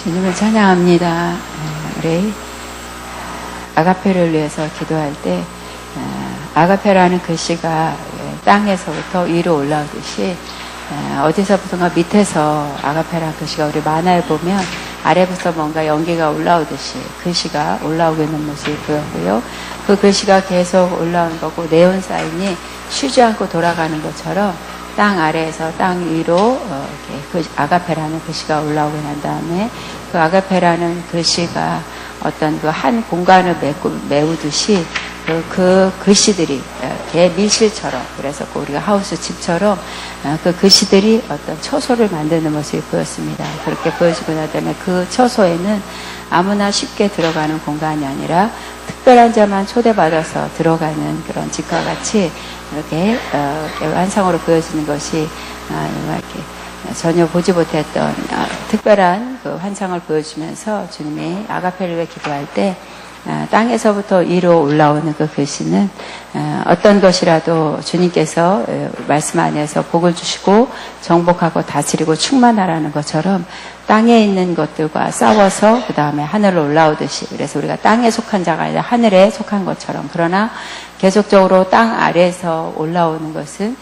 주님을 찬양합니다. 우리 아가페를 위해서 기도할 때 아가페라는 글씨가 땅에서부터 위로 올라오듯이 어디서부터가 밑에서 아가페라는 글씨가 우리 만화에 보면 아래부터 뭔가 연기가 올라오듯이 글씨가 올라오고 있는 모습이 보였고요. 그 글씨가 계속 올라오는 거고 네온 사인이 쉬지 않고 돌아가는 것처럼 땅 아래에서 땅 위로 이렇게 아가페라는 글씨가 올라오고 난 다음에 그 아가페라는 글씨가 어떤 그 한 공간을 메우듯이 그 글씨들이 개 밀실처럼, 그래서 우리가 하우스 집처럼 그 글씨들이 어떤 처소를 만드는 모습이 보였습니다. 그렇게 보여지고 난 다음에 그 처소에는 아무나 쉽게 들어가는 공간이 아니라 특별한 자만 초대받아서 들어가는 그런 집과 같이 이렇게 환상으로 보여지는 것이 이렇게 전혀 보지 못했던 특별한 그 환상을 보여주면서 주님이 아가페를 위해 기도할 때 땅에서부터 위로 올라오는 그 글씨는 어떤 것이라도 주님께서 말씀 안에서 복을 주시고 정복하고 다스리고 충만하라는 것처럼 땅에 있는 것들과 싸워서 그 다음에 하늘로 올라오듯이, 그래서 우리가 땅에 속한 자가 아니라 하늘에 속한 것처럼, 그러나 계속적으로 땅 아래에서 올라오는 것은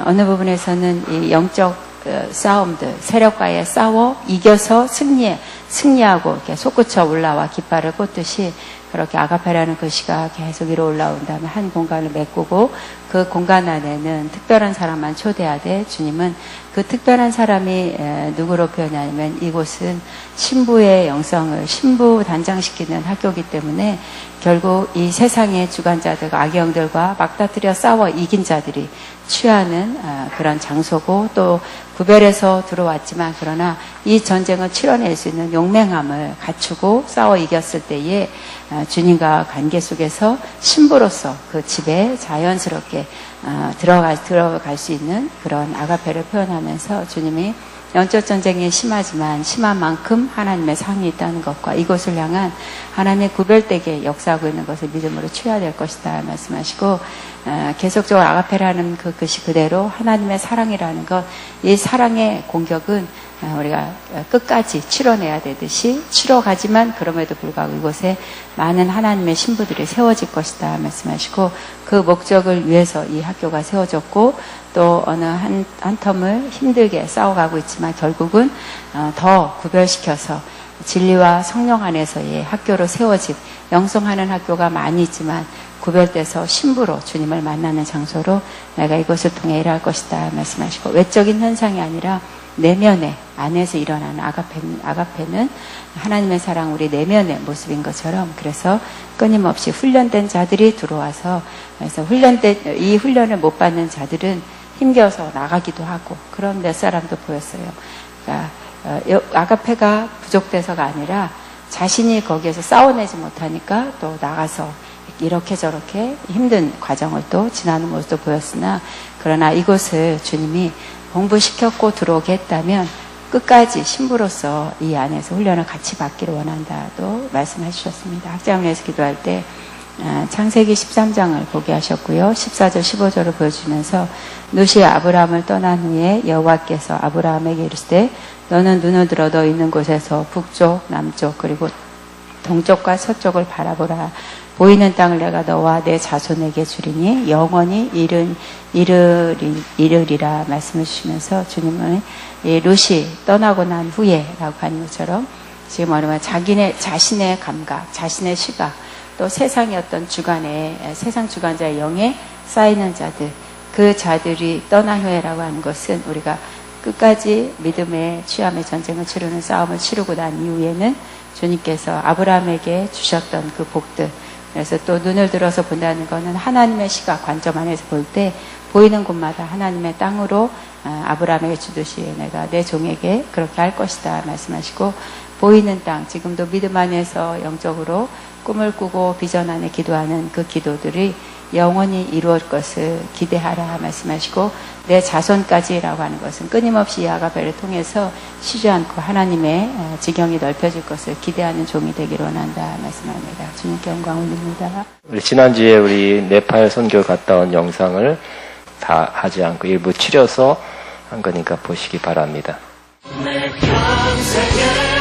어느 부분에서는 이 영적 싸움들, 세력과의 싸워 이겨서 승리하고 이렇게 솟구쳐 올라와 깃발을 꽂듯이 그렇게 아가페라는 글씨가 계속 위로 올라온 다음에 한 공간을 메꾸고 그 공간 안에는 특별한 사람만 초대하되, 주님은 그 특별한 사람이 누구로 표현하냐면 이곳은 신부의 영성을 신부 단장시키는 학교이기 때문에 결국 이 세상의 주관자들과 악영들과 막다트려 싸워 이긴 자들이 취하는 그런 장소고, 또 구별해서 들어왔지만 그러나 이 전쟁을 치러낼 수 있는 용맹함을 갖추고 싸워 이겼을 때에 주님과 관계 속에서 신부로서 그 집에 자연스럽게 들어갈 수 있는 그런 아가페를 표현하면서 주님이 영적 전쟁이 심하지만 심한 만큼 하나님의 상이 있다는 것과 이곳을 향한 하나님의 구별되게 역사하고 있는 것을 믿음으로 취해야 될 것이다 말씀하시고, 계속적으로 아가페라는 그 글씨 그대로 하나님의 사랑이라는 것, 이 사랑의 공격은 우리가 끝까지 치러내야 되듯이 치러가지만 그럼에도 불구하고 이곳에 많은 하나님의 신부들이 세워질 것이다 말씀하시고, 그 목적을 위해서 이 학교가 세워졌고 또 어느 한 텀을 힘들게 싸워가고 있지만 결국은 더 구별시켜서 진리와 성령 안에서의 학교로 세워진 영성하는 학교가 많이 있지만 구별돼서 신부로 주님을 만나는 장소로 내가 이것을 통해 일할 것이다 말씀하시고, 외적인 현상이 아니라 내면의 안에서 일어나는 아가페는 하나님의 사랑 우리 내면의 모습인 것처럼, 그래서 끊임없이 훈련된 자들이 들어와서, 그래서 이 훈련을 못 받는 자들은 힘겨서 나가기도 하고 그런 몇 사람도 보였어요. 그러니까 아가페가 부족돼서가 아니라 자신이 거기에서 싸워내지 못하니까 또 나가서 이렇게 저렇게 힘든 과정을 또 지나는 모습도 보였으나, 그러나 이곳을 주님이 공부시켰고 들어오게 했다면 끝까지 신부로서 이 안에서 훈련을 같이 받기를 원한다도 말씀해 주셨습니다. 학자문에서 기도할 때 창세기 13장을 보게 하셨고요. 14절 15절을 보여주면서 롯이 아브라함을 떠난 후에 여호와께서 아브라함에게 이르시되 너는 눈을 들어 너 있는 곳에서 북쪽 남쪽 그리고 동쪽과 서쪽을 바라보라. 보이는 땅을 내가 너와 내 자손에게 주리니 영원히 이르리라 말씀해 주시면서, 주님은 이 롯이 떠나고 난 후에 라고 하는 것처럼 지금 말하면 자신의 감각, 자신의 시각, 또 세상의 어떤 세상 주관자의 영에 쌓이는 자들, 그 자들이 떠난 후에라고 하는 것은 우리가 끝까지 믿음의 취함의 전쟁을 치르는 싸움을 치르고 난 이후에는 주님께서 아브라함에게 주셨던 그 복들, 그래서 또 눈을 들어서 본다는 것은 하나님의 시각 관점 안에서 볼 때 보이는 곳마다 하나님의 땅으로 아브라함에게 주듯이 내가 내 종에게 그렇게 할 것이다 말씀하시고, 보이는 땅, 지금도 믿음 안에서 영적으로 꿈을 꾸고 비전 안에 기도하는 그 기도들이 영원히 이루어질 것을 기대하라 말씀하시고, 내 자손까지라고 하는 것은 끊임없이 이 아가페를 통해서 쉬지 않고 하나님의 지경이 넓혀질 것을 기대하는 종이 되기를 원한다 말씀합니다. 주님께 영광 올립니다. 지난주에 우리 네팔 선교 갔다 온 영상을 다 하지 않고 일부 추려서 한 거니까 보시기 바랍니다. 내 평생에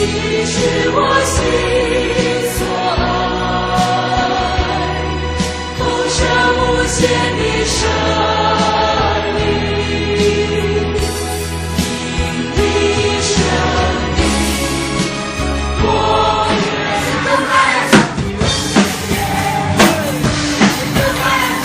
你是我心所爱，丰盛无限的生命，你的生命，我愿更爱上你，更爱上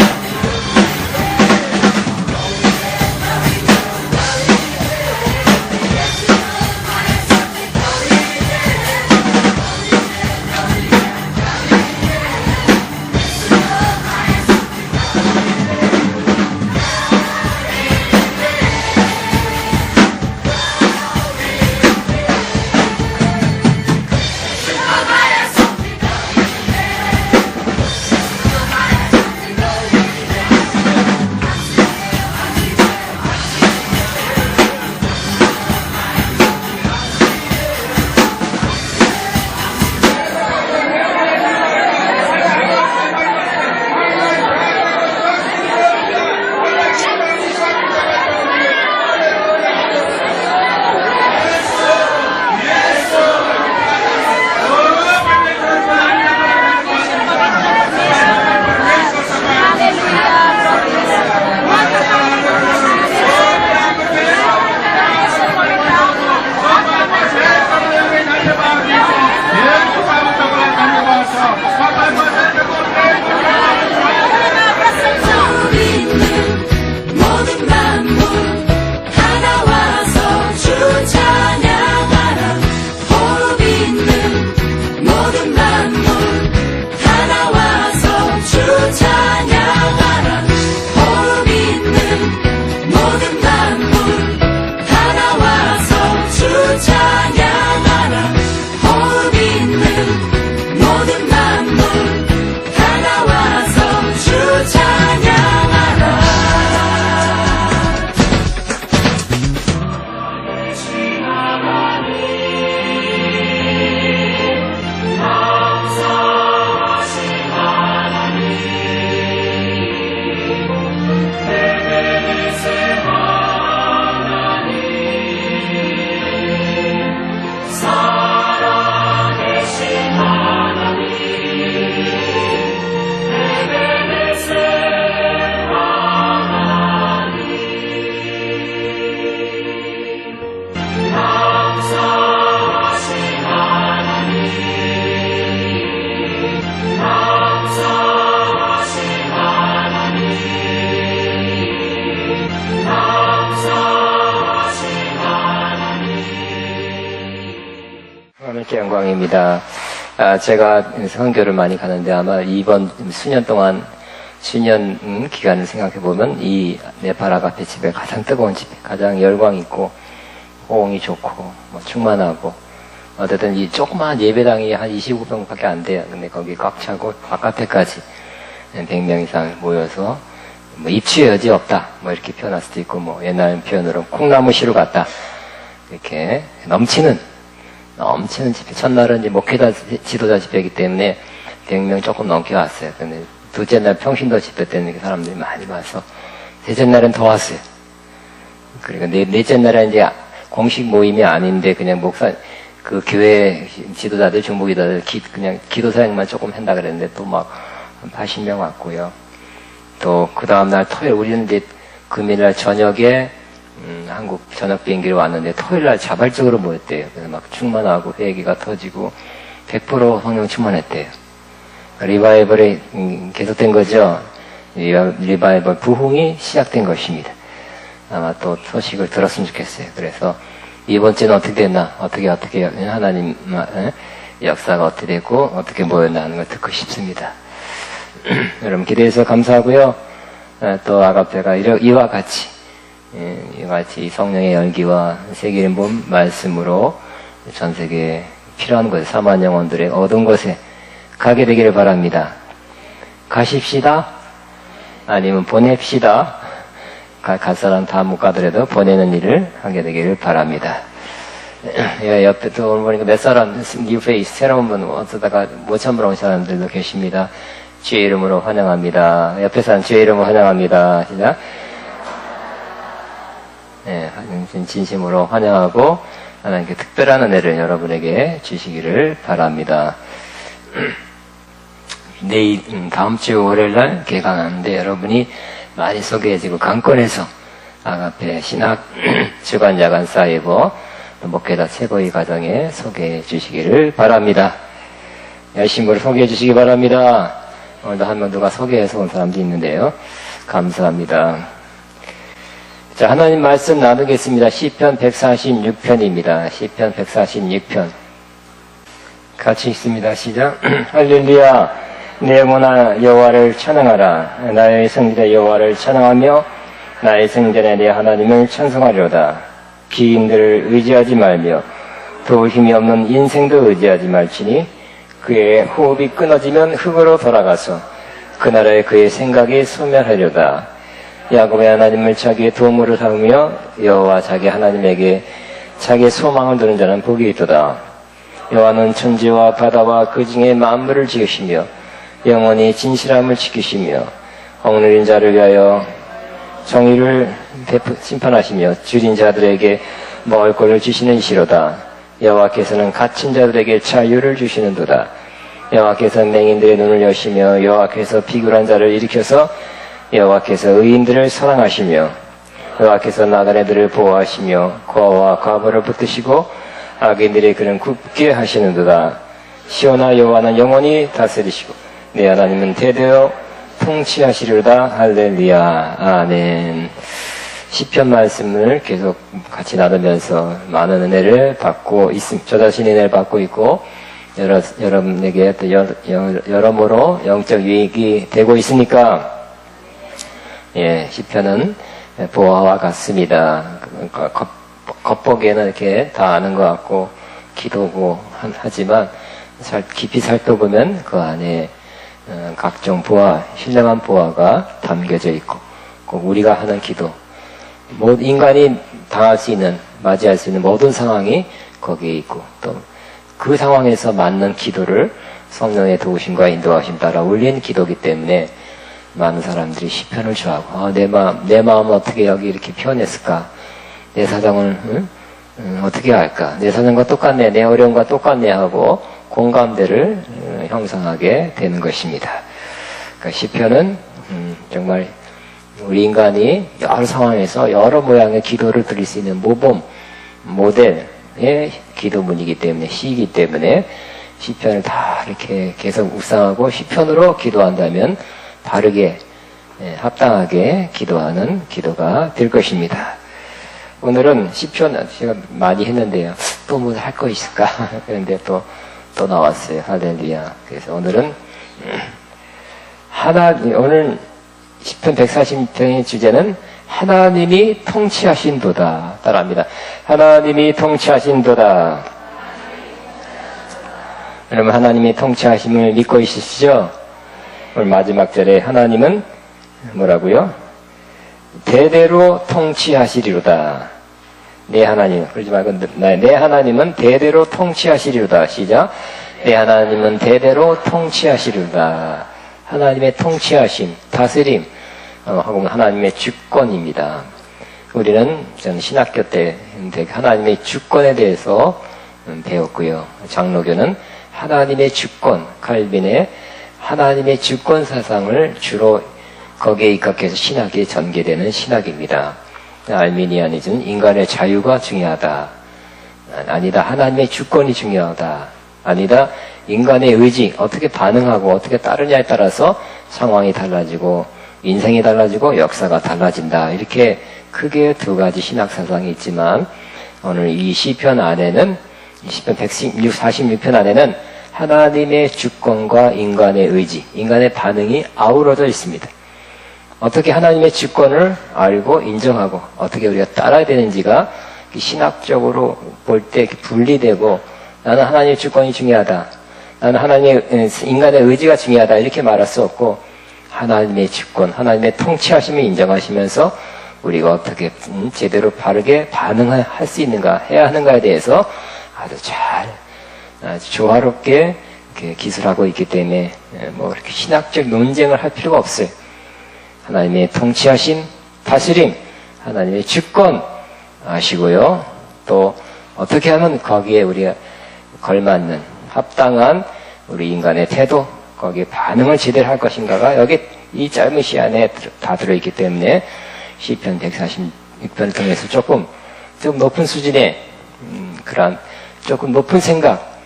영광입니다. 제가 선교를 많이 가는데 아마 이번 수년 동안 수년 기간을 생각해 보면 이 네팔 아가페 집회 가장 뜨거운 집회, 가장 열광 있고 호응이 좋고 뭐 충만하고 어쨌든 이 조그마한 예배당이 한 25평밖에 안 돼요. 근데 거기 꽉 차고 바깥에까지 100명 이상 모여서 뭐 입추의 여지 없다 뭐 이렇게 표현할 수도 있고 뭐 옛날 표현으로 콩나무시루 같다 이렇게 넘치는 집회. 첫날은 이제 목회자 지도자 집회이기 때문에 100명 조금 넘게 왔어요. 근데 둘째 날 평신도 집회 때는 사람들이 많이 와서 셋째 날은 더 왔어요. 그리고 넷째 날은 이제 공식 모임이 아닌데 그냥 그 교회 지도자들, 중보기도자들 그냥 기도 사역만 조금 한다 그랬는데 또 막 80명 왔고요. 또 그 다음날 토요일 우리는 이제 금요일날 저녁에 한국 저녁 비행기로 왔는데 토요일날 자발적으로 모였대요. 그래서 막 충만하고 회개가 터지고 100% 성령 충만했대요. 리바이벌이 계속된 거죠. 리바이벌 부흥이 시작된 것입니다. 아마 또 소식을 들었으면 좋겠어요. 그래서 이번 주는 어떻게 됐나, 어떻게 하나님 역사가 어떻게 됐고 어떻게 모였나 하는 걸 듣고 싶습니다. 여러분 기대해서 감사하고요. 또 아가페가 이와 같이 성령의 열기와 세계 일본 말씀으로 전 세계에 필요한 곳에 4만 영혼들의 얻은 곳에 가게 되기를 바랍니다. 가십시다. 아니면 보냅시다. 갈 사람 다 못 가더라도 보내는 일을 하게 되기를 바랍니다. 예, 옆에 또 오늘 보니까 몇 사람, 뉴페이스, 새로운 분, 어쩌다가 못 참으러 온 사람들도 계십니다. 주의 이름으로 환영합니다. 옆에 사람 주의 이름으로 환영합니다. 시작. 예, 진심으로 환영하고, 하나님께 특별한 은혜를 여러분에게 주시기를 바랍니다. 다음 주 월요일날 개강하는데 여러분이 많이 소개해지고 강권해서 아가페 신학 주간 야간 사이버 목회자 최고의 과정에 소개해 주시기를 바랍니다. 열심히 소개해 주시기 바랍니다. 오늘도 한 명 누가 소개해서 온 사람도 있는데요. 감사합니다. 자, 하나님 말씀 나누겠습니다. 시편 146편입니다. 시편 146편. 같이 읽습니다. 시작. 할렐루야. 내 영혼아 여호와를 찬양하라. 나의 성질의 여호와를 찬양하며 나의 생전에 내 하나님을 찬송하려다. 기인들을 의지하지 말며 도울 힘이 없는 인생도 의지하지 말지니 그의 호흡이 끊어지면 흙으로 돌아가서 그 나라에 그의 생각이 소멸하려다. 야곱의 하나님을 자기의 도움으로 삼으며 여호와 자기 하나님에게 자기의 소망을 두는 자는 복이 있도다. 여호와는 천지와 바다와 그 중에 만물을 지으시며 영원히 진실함을 지키시며 억누린 자를 위하여 정의를 심판하시며 줄인 자들에게 먹을 것을 주시는 이시로다. 여호와께서는 갇힌 자들에게 자유를 주시는도다. 여호와께서 맹인들의 눈을 여시며 여호와께서 비굴한 자를 일으켜서 여호와께서 의인들을 사랑하시며 여호와께서 나그네들을 보호하시며 고아와 과부를 붙드시고 악인들의 그는 굽게 하시는도다. 시온아 여호와는 영원히 다스리시고 내 하나님은 대대로 통치하시리로다. 할렐루야. 아멘. 시편 말씀을 계속 같이 나누면서 많은 은혜를 받고 있습니다. 저 자신이 은혜를 받고 있고 여러분에게 또 여러모로 영적 유익이 되고 있으니까 예, 시편은 보화와 같습니다. 겉보기에는 이렇게 다 아는 것 같고 기도고 하지만 깊이 살펴보면 그 안에 각종 보화, 신령한 보화가 담겨져 있고 꼭 우리가 하는 기도, 인간이 당할 수 있는, 맞이할 수 있는 모든 상황이 거기에 있고 또 그 상황에서 맞는 기도를 성령의 도우심과 인도하심 따라 올린 기도이기 때문에 많은 사람들이 시편을 좋아하고 내 마음을 어떻게 여기 이렇게 표현했을까, 내 사정을 어떻게 할까, 내 사정과 똑같네, 내 어려움과 똑같네 하고 공감대를 형성하게 되는 것입니다. 그러니까 시편은 정말 우리 인간이 여러 상황에서 여러 모양의 기도를 드릴 수 있는 모범, 모델의 기도문이기 때문에, 시이기 때문에 시편을 다 이렇게 계속 묵상하고 시편으로 기도한다면 바르게, 합당하게 기도하는 기도가 될 것입니다. 오늘은 시편 제가 많이 했는데요. 또 뭐 할 거 있을까? 그런데 또 나왔어요. 할렐루야. 그래서 오늘은 오늘 시편 140편의 주제는 하나님이 통치하신도다. 따라합니다. 하나님이 통치하신도다. 여러분 하나님이 통치하심을 믿고 있으시죠? 오늘 마지막 절에 하나님은 뭐라고요? 대대로 통치하시리로다. 내 하나님, 그러지 말고 내 하나님은 대대로 통치하시리로다. 시작. 내 하나님은 대대로 통치하시리로다. 하나님의 통치하심, 다스림, 혹은 하나님의 주권입니다. 저는 신학교 때 하나님의 주권에 대해서 배웠고요. 장로교는 하나님의 주권, 칼빈의 하나님의 주권 사상을 주로 거기에 입각해서 신학이 전개되는 신학입니다. 알미니아니즘은 인간의 자유가 중요하다. 아니다. 하나님의 주권이 중요하다. 아니다. 인간의 의지, 어떻게 반응하고 어떻게 따르냐에 따라서 상황이 달라지고 인생이 달라지고 역사가 달라진다. 이렇게 크게 두 가지 신학 사상이 있지만 오늘 이 시편 안에는, 시편 146편 안에는 하나님의 주권과 인간의 의지, 인간의 반응이 아우러져 있습니다. 어떻게 하나님의 주권을 알고 인정하고 어떻게 우리가 따라야 되는지가 신학적으로 볼 때 분리되고, 나는 하나님의 주권이 중요하다, 나는 인간의 의지가 중요하다 이렇게 말할 수 없고, 하나님의 주권, 하나님의 통치하심을 인정하시면서 우리가 어떻게 제대로 바르게 반응할 수 있는가, 해야 하는가에 대해서 아주 조화롭게 이렇게 기술하고 있기 때문에 뭐 이렇게 신학적 논쟁을 할 필요가 없어요. 하나님의 통치하심, 다스림, 하나님의 주권 아시고요. 또 어떻게 하면 거기에 우리가 걸맞는 합당한 우리 인간의 태도, 거기에 반응을 제대로 할 것인가가 여기 이 짧은 시간에 다 들어있기 때문에 시편 146편을 통해서 조금 높은 수준의 그런 조금 높은 생각,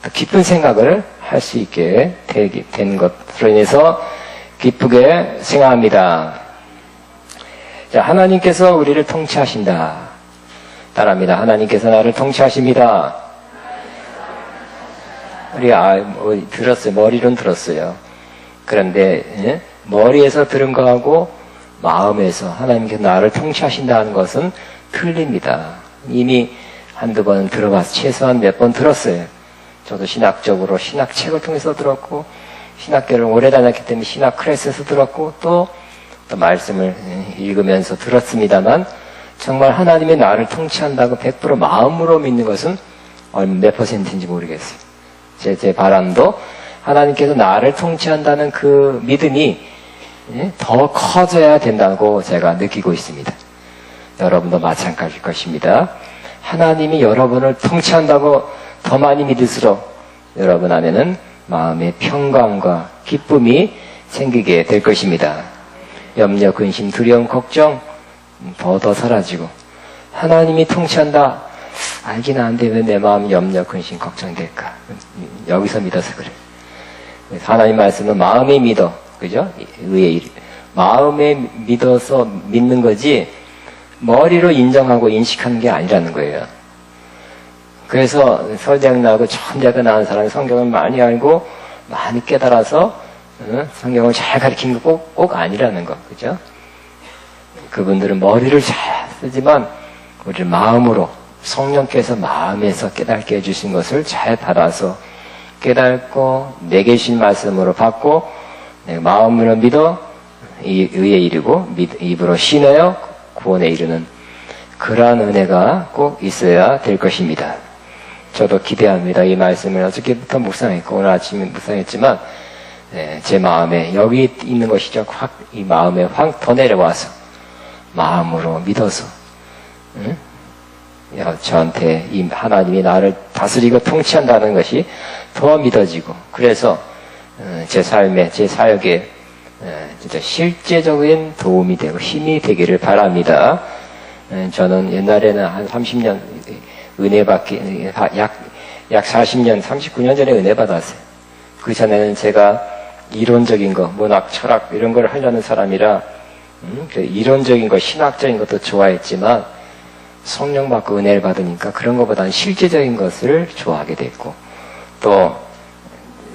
더 깊은 생각을 할 수 있게 된 것으로 인해서 기쁘게 생각합니다. 자, 하나님께서 우리를 통치하신다. 따라합니다. 하나님께서 나를 통치하십니다. 우리 들었어요. 머리로는 들었어요. 그런데 머리에서 들은 거하고 마음에서 하나님께서 나를 통치하신다는 것은 틀립니다. 이미 한두 번 들어봐서 최소한 몇 번 들었어요. 저도 신학적으로 신학책을 통해서 들었고 신학교를 오래 다녔기 때문에 신학 클래스에서 들었고 또 말씀을 읽으면서 들었습니다만 정말 하나님이 나를 통치한다고 100% 마음으로 믿는 것은 몇 퍼센트인지 모르겠어요. 제 바람도 하나님께서 나를 통치한다는 그 믿음이 더 커져야 된다고 제가 느끼고 있습니다. 여러분도 마찬가지일 것입니다. 하나님이 여러분을 통치한다고 더 많이 믿을수록 여러분 안에는 마음의 평강과 기쁨이 생기게 될 것입니다. 염려, 근심, 두려움, 걱정 더 사라지고 하나님이 통치한다. 알긴 아는데 왜 내 마음 염려, 근심, 걱정될까? 여기서 믿어서 그래. 하나님 말씀은 마음에 믿어. 그죠? 마음에 믿어서 믿는 거지 머리로 인정하고 인식하는 게 아니라는 거예요. 그래서 서장나고 천대가 나은 사람이 성경을 많이 알고 많이 깨달아서 성경을 잘 가르치는 거 꼭 아니라는 거. 그죠? 그분들은 머리를 잘 쓰지만 우리 마음으로 성령께서 마음에서 깨닫게 해주신 것을 잘 받아서 깨닫고 내게 주신 말씀으로 받고 마음으로 믿어 의에 이르고 입으로 신하여 구원에 이르는 그러한 은혜가 꼭 있어야 될 것입니다. 저도 기대합니다. 이 말씀을 어저께부터 묵상했고 오늘 아침에 묵상했지만 제 마음에 여기 있는 것이죠. 이 마음에 확 더 내려와서 마음으로 믿어서 저한테 이 하나님이 나를 다스리고 통치한다는 것이 더 믿어지고 그래서 제 삶에 제 사역에 진짜 실제적인 도움이 되고 힘이 되기를 바랍니다. 저는 옛날에는 한 30년 은혜 받기 약 40년 39년 전에 은혜 받았어요. 그 전에는 제가 이론적인 거 문학 철학 이런 걸 하려는 사람이라 이론적인 거 신학적인 것도 좋아했지만 성령 받고 은혜를 받으니까 그런 것보다는 실제적인 것을 좋아하게 됐고 또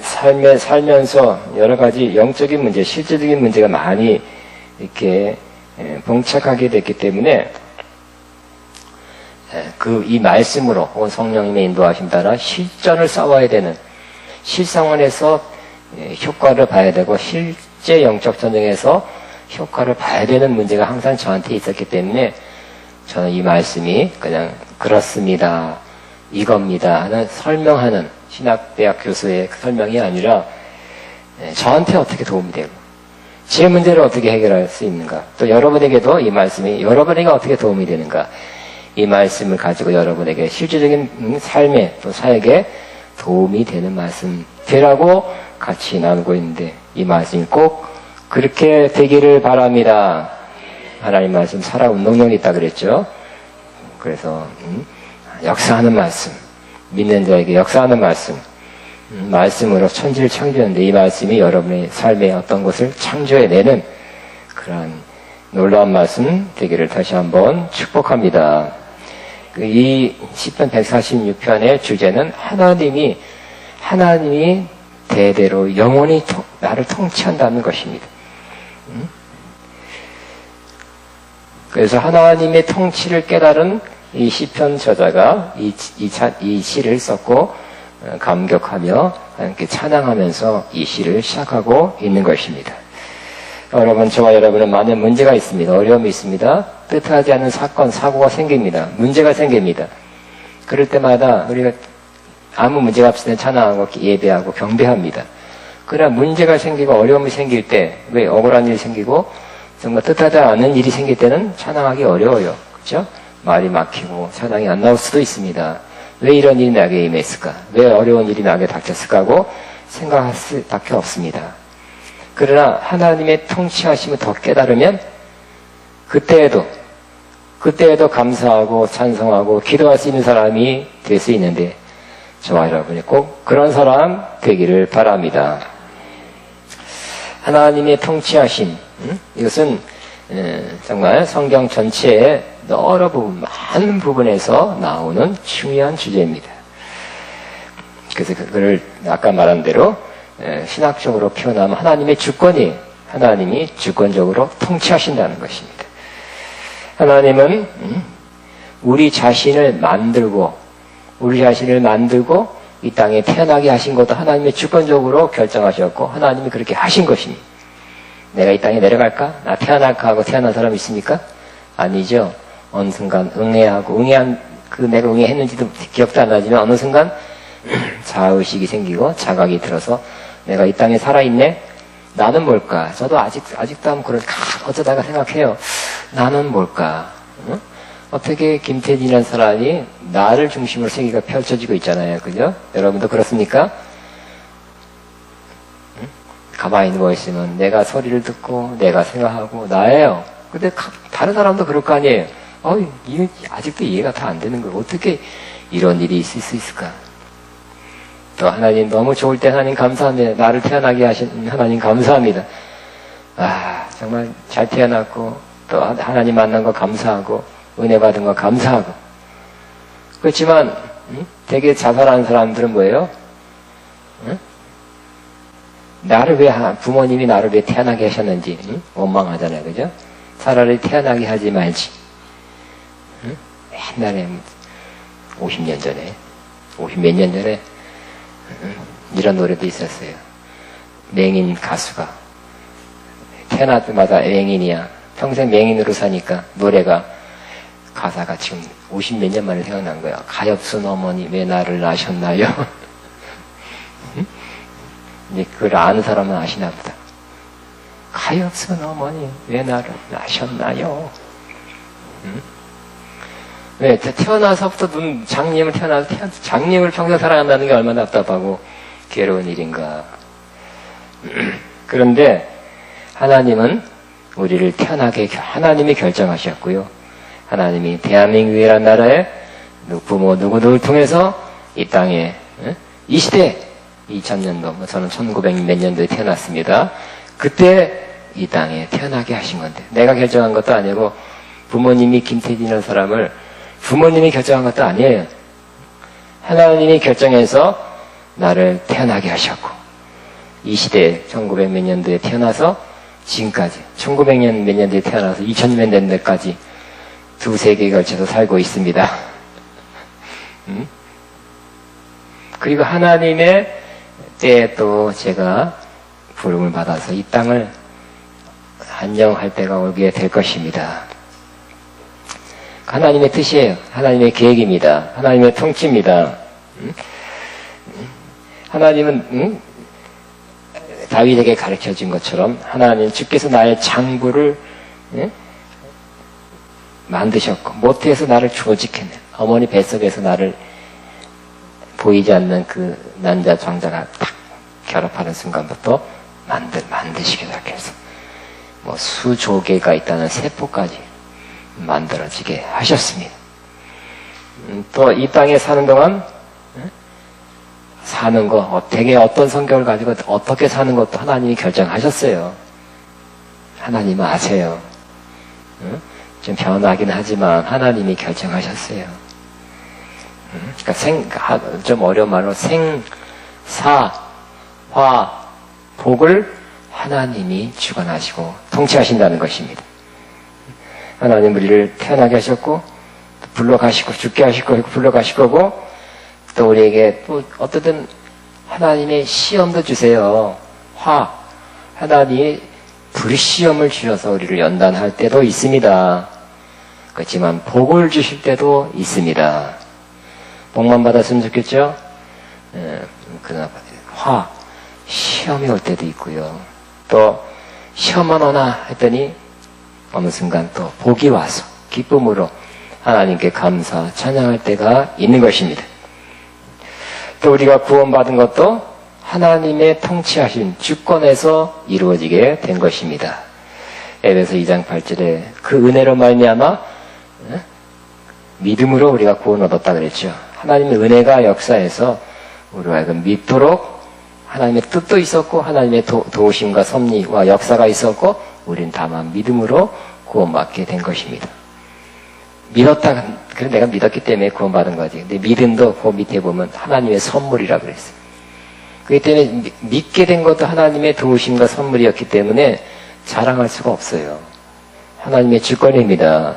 살면서 여러 가지 영적인 문제, 실제적인 문제가 많이 이렇게 봉착하게 됐기 때문에 이 말씀으로 혹은 성령님의 인도하심 따라 실전을 싸워야 되는 실상원에서 효과를 봐야 되고 실제 영적 전쟁에서 효과를 봐야 되는 문제가 항상 저한테 있었기 때문에 저는 이 말씀이 그냥 그렇습니다. 이겁니다. 하는 설명하는 신학대학 교수의 설명이 아니라 저한테 어떻게 도움이 되고 제 문제를 어떻게 해결할 수 있는가 또 여러분에게도 이 말씀이 여러분에게 어떻게 도움이 되는가 이 말씀을 가지고 여러분에게 실질적인 삶에 또 사역에 도움이 되는 말씀 되라고 같이 나누고 있는데 이 말씀이 꼭 그렇게 되기를 바랍니다. 하나님 말씀 살아온 능력이 있다 그랬죠. 그래서 역사하는 말씀 믿는 자에게 역사하는 말씀 말씀으로 천지를 창조했는데 이 말씀이 여러분의 삶에 어떤 것을 창조해내는 그러한 놀라운 말씀 되기를 다시 한번 축복합니다. 이 시편 146편의 주제는 하나님이 대대로 영원히 나를 통치한다는 것입니다. 그래서 하나님의 통치를 깨달은 이 시편 저자가 이 시를 썼고 감격하며 함께 찬양하면서 이 시를 시작하고 있는 것입니다. 여러분, 저와 여러분은 많은 문제가 있습니다. 어려움이 있습니다. 뜻하지 않은 사건, 사고가 생깁니다. 문제가 생깁니다. 그럴 때마다 우리가 아무 문제가 없을 때 찬양하고 예배하고 경배합니다. 그러나 문제가 생기고 어려움이 생길 때, 왜 억울한 일이 생기고 정말 뜻하지 않은 일이 생길 때는 찬양하기 어려워요. 그렇죠? 말이 막히고 사장이 안 나올 수도 있습니다. 왜 이런 일이 나에게 임했을까? 왜 어려운 일이 나에게 닥쳤을까? 하고 생각할 수밖에 없습니다. 그러나 하나님의 통치하심을 더 깨달으면 그때에도 감사하고 찬송하고 기도할 수 있는 사람이 될 수 있는데 저와 여러분이 꼭 그런 사람 되기를 바랍니다. 하나님의 통치하심, 이것은 정말 성경 전체의 여러 부분, 많은 부분에서 나오는 중요한 주제입니다. 그래서 그걸 아까 말한 대로 신학적으로 표현하면 하나님의 주권이 하나님이 주권적으로 통치하신다는 것입니다. 하나님은 우리 자신을 만들고 이 땅에 태어나게 하신 것도 하나님의 주권적으로 결정하셨고 하나님이 그렇게 하신 것입니다. 내가 이 땅에 내려갈까? 나 태어날까? 하고 태어난 사람 있습니까? 아니죠. 어느 순간 응애한 내가 응애했는지도 기억도 안 나지만 어느 순간 자의식이 생기고 자각이 들어서 내가 이 땅에 살아있네? 나는 뭘까? 저도 아직도 한번 어쩌다가 생각해요. 나는 뭘까? 응? 어떻게 김태진이라는 사람이 나를 중심으로 세계가 펼쳐지고 있잖아요. 그죠? 여러분도 그렇습니까? 응? 가만히 누워있으면 내가 소리를 듣고 내가 생각하고 나예요. 근데 다른 사람도 그럴 거 아니에요. 아직도 이해가 다 안 되는 거예요. 어떻게 이런 일이 있을 수 있을까? 또 하나님 너무 좋을 때 하나님 감사합니다. 나를 태어나게 하신 하나님 감사합니다. 정말 잘 태어났고 또 하나님 만난 거 감사하고 은혜 받은 거 감사하고. 그렇지만 되게 자살하는 사람들은 뭐예요? 부모님이 나를 왜 태어나게 하셨는지 원망하잖아요. 그죠? 차라리 태어나게 하지 말지. 옛날에 50몇 년 전에 이런 노래도 있었어요. 맹인 가수가 태어날 때마다 맹인이야. 평생 맹인으로 사니까 노래가 가사가 지금 50몇 년 만에 생각난 거야. 가엾은 어머니 왜 나를 낳으셨나요? 이제 그걸 아는 사람은 아시나 보다. 가엾은 어머니 왜 나를 낳으셨나요? 왜 태어나서부터 장님을 장님을 평생 사랑한다는 게 얼마나 답답하고 괴로운 일인가. 그런데 하나님은 우리를 태어나게 하나님이 결정하셨고요. 하나님이 대한민국이라는 나라에 부모 누구를 통해서 이 땅에 이 시대 2000년도 저는 1900 몇 년도에 태어났습니다. 그때 이 땅에 태어나게 하신 건데 내가 결정한 것도 아니고 부모님이 김태진이라는 사람을 부모님이 결정한 것도 아니에요. 하나님이 결정해서 나를 태어나게 하셨고 이 시대에 1900 몇 년도에 태어나서 지금까지 1900년 몇 년도에 태어나서 2000몇 년도까지 두 세기에 걸쳐서 살고 있습니다. 그리고 하나님의 때에 또 제가 부름을 받아서 이 땅을 안정할 때가 오게 될 것입니다. 하나님의 뜻이에요. 하나님의 계획입니다. 하나님의 통치입니다. 하나님은 다윗에게 가르쳐준 것처럼 하나님 주께서 나의 장부를 만드셨고 모태에서 나를 조직했네. 어머니 뱃속에서 나를 보이지 않는 그 난자 장자가 딱 결합하는 순간부터 만드시기 시작해서 뭐 수조개가 있다는 세포까지 만들어지게 하셨습니다. 또 이 땅에 사는 동안 사는 거 되게 어떤 성격을 가지고 어떻게 사는 것도 하나님이 결정하셨어요. 하나님은 아세요. 좀 변하긴 하지만 하나님이 결정하셨어요. 그러니까 좀 어려운 말로 사, 화, 복을 하나님이 주관하시고 통치하신다는 것입니다. 하나님 우리를 태어나게 하셨고 불러가시고 죽게 하시고 불러가실 거고 또 우리에게 또 어떻든 하나님의 시험도 주세요. 하나님이 불시험을 주셔서 우리를 연단할 때도 있습니다. 그렇지만 복을 주실 때도 있습니다. 복만 받았으면 좋겠죠? 그러나 시험이 올 때도 있고요. 또 시험만 오나 했더니 어느 순간 또 복이 와서 기쁨으로 하나님께 감사, 찬양할 때가 있는 것입니다. 또 우리가 구원받은 것도 하나님의 통치하신 주권에서 이루어지게 된 것입니다. 에베소 2장 8절에 그 은혜로 말미암아 믿음으로 우리가 구원 얻었다 그랬죠. 하나님의 은혜가 역사해서 우리가 하여금 믿도록 하나님의 뜻도 있었고 하나님의 도우심과 섭리와 역사가 있었고 우리는 다만 믿음으로 구원받게 된 것입니다. 믿었다, 그래 내가 믿었기 때문에 구원받은 거지. 근데 믿음도 그 밑에 보면 하나님의 선물이라 그랬어요. 그렇기 때문에 믿게 된 것도 하나님의 도우심과 선물이었기 때문에 자랑할 수가 없어요. 하나님의 주권입니다.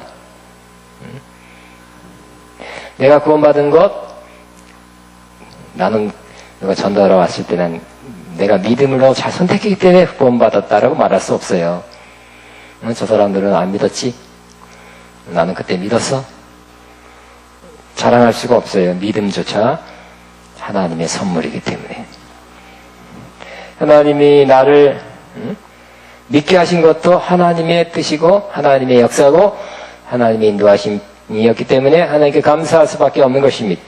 내가 구원받은 것, 나는 누가 전도하러 왔을 때는 내가 믿음으로 잘 선택했기 때문에 구원받았다라고 말할 수 없어요. 저 사람들은 안 믿었지? 나는 그때 믿었어? 자랑할 수가 없어요. 믿음조차 하나님의 선물이기 때문에. 하나님이 나를 믿게 하신 것도 하나님의 뜻이고 하나님의 역사고 하나님의 인도하심이었기 때문에 하나님께 감사할 수밖에 없는 것입니다.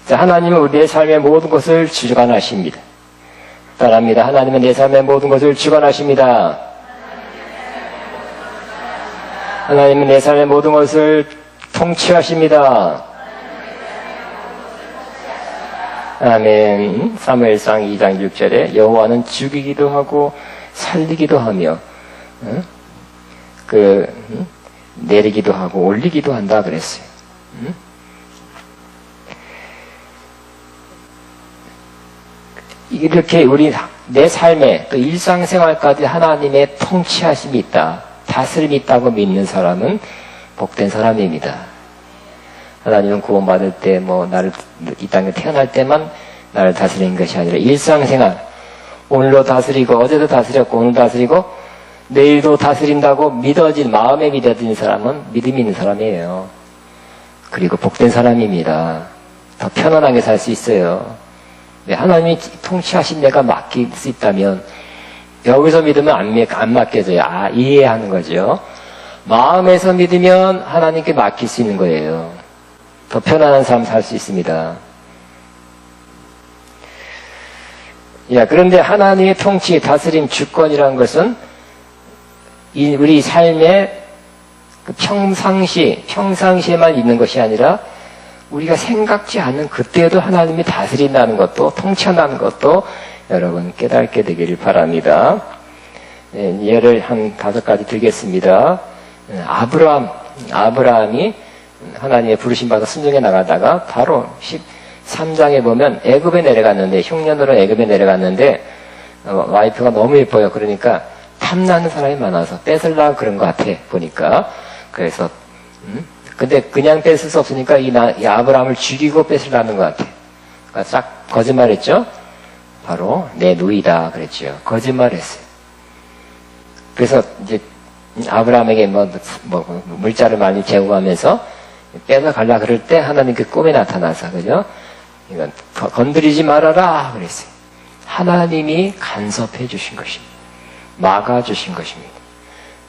자, 하나님은 우리의 삶의 모든 것을 주관하십니다. 따라합니다. 하나님은 내 삶의 모든 것을 주관하십니다. 하나님은 내 삶의 모든 것을 통치하십니다. 아멘. 사무엘상 2장 6절에 여호와는 죽이기도 하고 살리기도 하며 내리기도 하고 올리기도 한다 그랬어요. 이렇게 우리 내 삶에 또 일상생활까지 하나님의 통치하심이 있다, 다스림이 있다고 믿는 사람은 복된 사람입니다. 하나님은 구원받을 때 나를 이 땅에 태어날 때만 나를 다스리는 것이 아니라 일상생활, 오늘도 다스리고 어제도 다스렸고 오늘 다스리고 내일도 다스린다고 마음에 믿어진 사람은 믿음이 있는 사람이에요. 그리고 복된 사람입니다. 더 편안하게 살 수 있어요. 네, 하나님이 통치하신 내가 맡길 수 있다면 여기서 믿으면 안 맡겨져요. 이해하는 거죠. 마음에서 믿으면 하나님께 맡길 수 있는 거예요. 더 편안한 삶 살 수 있습니다. 그런데 하나님의 통치, 다스림, 주권이라는 것은 우리 삶의 평상시에만 있는 것이 아니라 우리가 생각지 않은 그때도 하나님이 다스린다는 것도, 통치한다는 것도 여러분 깨닫게 되기를 바랍니다. 예를 한 5가지 들겠습니다. 아브라함이 하나님의 부르심 받아 순종해 나가다가 바로 13장에 보면 애굽에 내려갔는데, 흉년으로 애굽에 내려갔는데 와이프가 너무 예뻐요. 그러니까 탐나는 사람이 많아서 뺏으려고 그런 것 같아 보니까. 그래서 근데 그냥 뺏을 수 없으니까 이 아브라함을 죽이고 뺏으려는 것 같아. 그러니까 싹 거짓말했죠. 바로 내 누이다 그랬죠. 거짓말했어요. 그래서 이제 아브라함에게 물자를 많이 제공하면서 뺏어가려 그럴 때 하나님께 꿈에 나타나서, 그죠? 이건 건드리지 말아라 그랬어요. 하나님이 간섭해 주신 것입니다. 막아 주신 것입니다.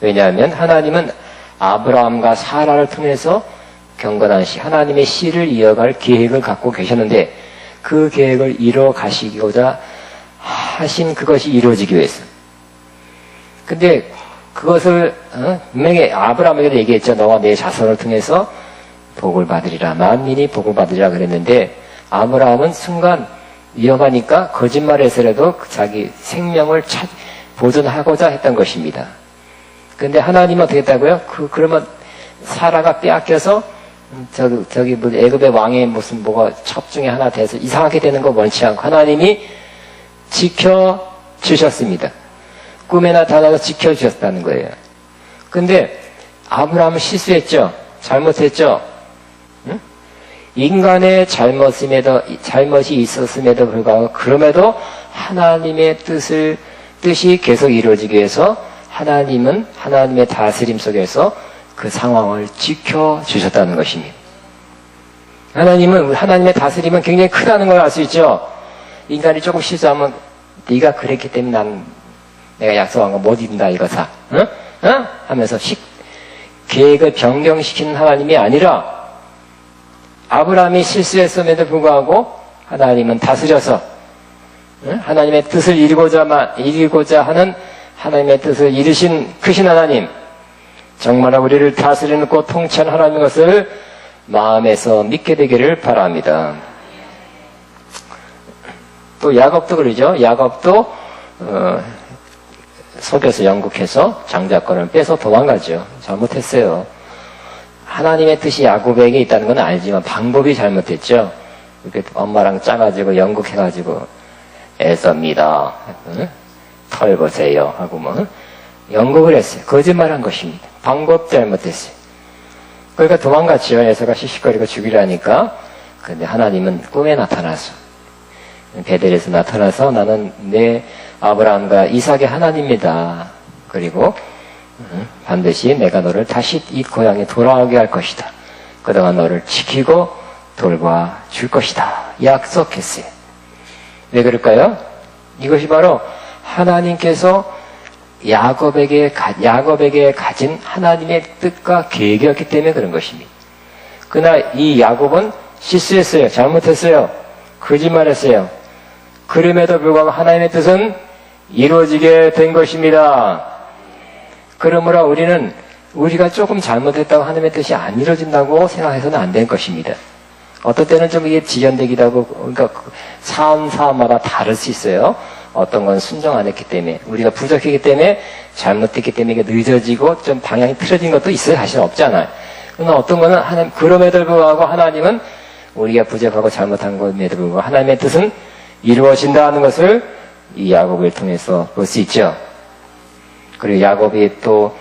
왜냐하면 하나님은 아브라함과 사라를 통해서 경건한 하나님의 씨를 이어갈 계획을 갖고 계셨는데 그 계획을 이뤄 가시고자 하신 그것이 이루어지기 위해서. 근데 그것을 분명히 아브라함에게도 얘기했죠. 너와 내 자손을 통해서 복을 받으리라, 만민이 복을 받으리라 그랬는데 아브라함은 순간 위험하니까 거짓말해서라도 자기 생명을 보존하고자 했던 것입니다. 근데 하나님은 어떻게 했다고요? 그러면 사라가 빼앗겨서 애굽의 왕의 뭐가 첩 중에 하나 돼서 이상하게 되는 거 원치 않고 하나님이 지켜주셨습니다. 꿈에 나타나서 지켜주셨다는 거예요. 근데 아브라함은 실수했죠. 잘못했죠. 응? 인간의 잘못이 있었음에도 불구하고 그럼에도 하나님의 뜻이 계속 이루어지기 위해서 하나님은 하나님의 다스림 속에서 그 상황을 지켜주셨다는 것입니다. 하나님의 다스림은 굉장히 크다는 걸 알 수 있죠. 인간이 조금 실수하면 네가 그랬기 때문에 내가 약속한 거 못 이룬다 이거사. 응? 하면서 계획을 변경시키는 하나님이 아니라 아브라함이 실수했음에도 불구하고 하나님은 다스려서 하나님의 뜻을 이루고자 하는 하나님의 뜻을 이루신 크신 하나님, 정말 우리를 다스리고 통치하는 하나님인 것을 마음에서 믿게 되기를 바랍니다. 또 야곱도 그러죠. 야곱도 속여서 영국해서 장자권을 빼서 도망가죠. 잘못했어요. 하나님의 뜻이 야곱에게 있다는 건 알지만 방법이 잘못했죠. 이렇게 엄마랑 짜가지고 영국해가지고 애써입니다. 털보세요 하고 뭐 영국을 했어요. 거짓말한 것입니다. 방법 잘못했어요. 그러니까 도망갔죠. 에서가 시시거리고 죽이라니까. 근데 하나님은 꿈에 나타나서 베델에서 나타나서 나는 내 아브라함과 이삭의 하나님이다. 그리고 반드시 내가 너를 다시 이 고향에 돌아오게 할 것이다. 그동안 너를 지키고 돌봐줄 것이다. 약속했어요. 왜 그럴까요? 이것이 바로 하나님께서 야곱에게 가진 하나님의 뜻과 계획이었기 때문에 그런 것입니다. 그러나 이 야곱은 실수했어요. 잘못했어요. 거짓말했어요. 그럼에도 불구하고 하나님의 뜻은 이루어지게 된 것입니다. 그러므로 우리가 조금 잘못했다고 하나님의 뜻이 안 이루어진다고 생각해서는 안 될 것입니다. 어떤 때는 좀 이게 지연되기도 하고, 그러니까 사람마다 다를 수 있어요. 어떤 건 순종 안 했기 때문에, 우리가 부족했기 때문에, 잘못됐기 때문에 이게 늦어지고 좀 방향이 틀어진 것도 있어요. 사실 없잖아요. 그러나 어떤 거는 그럼에도 불구하고 하나님은 우리가 부족하고 잘못한 것에도 불구하고 하나님의 뜻은 이루어진다는 것을 이 야곱을 통해서 볼 수 있죠. 그리고 야곱이 또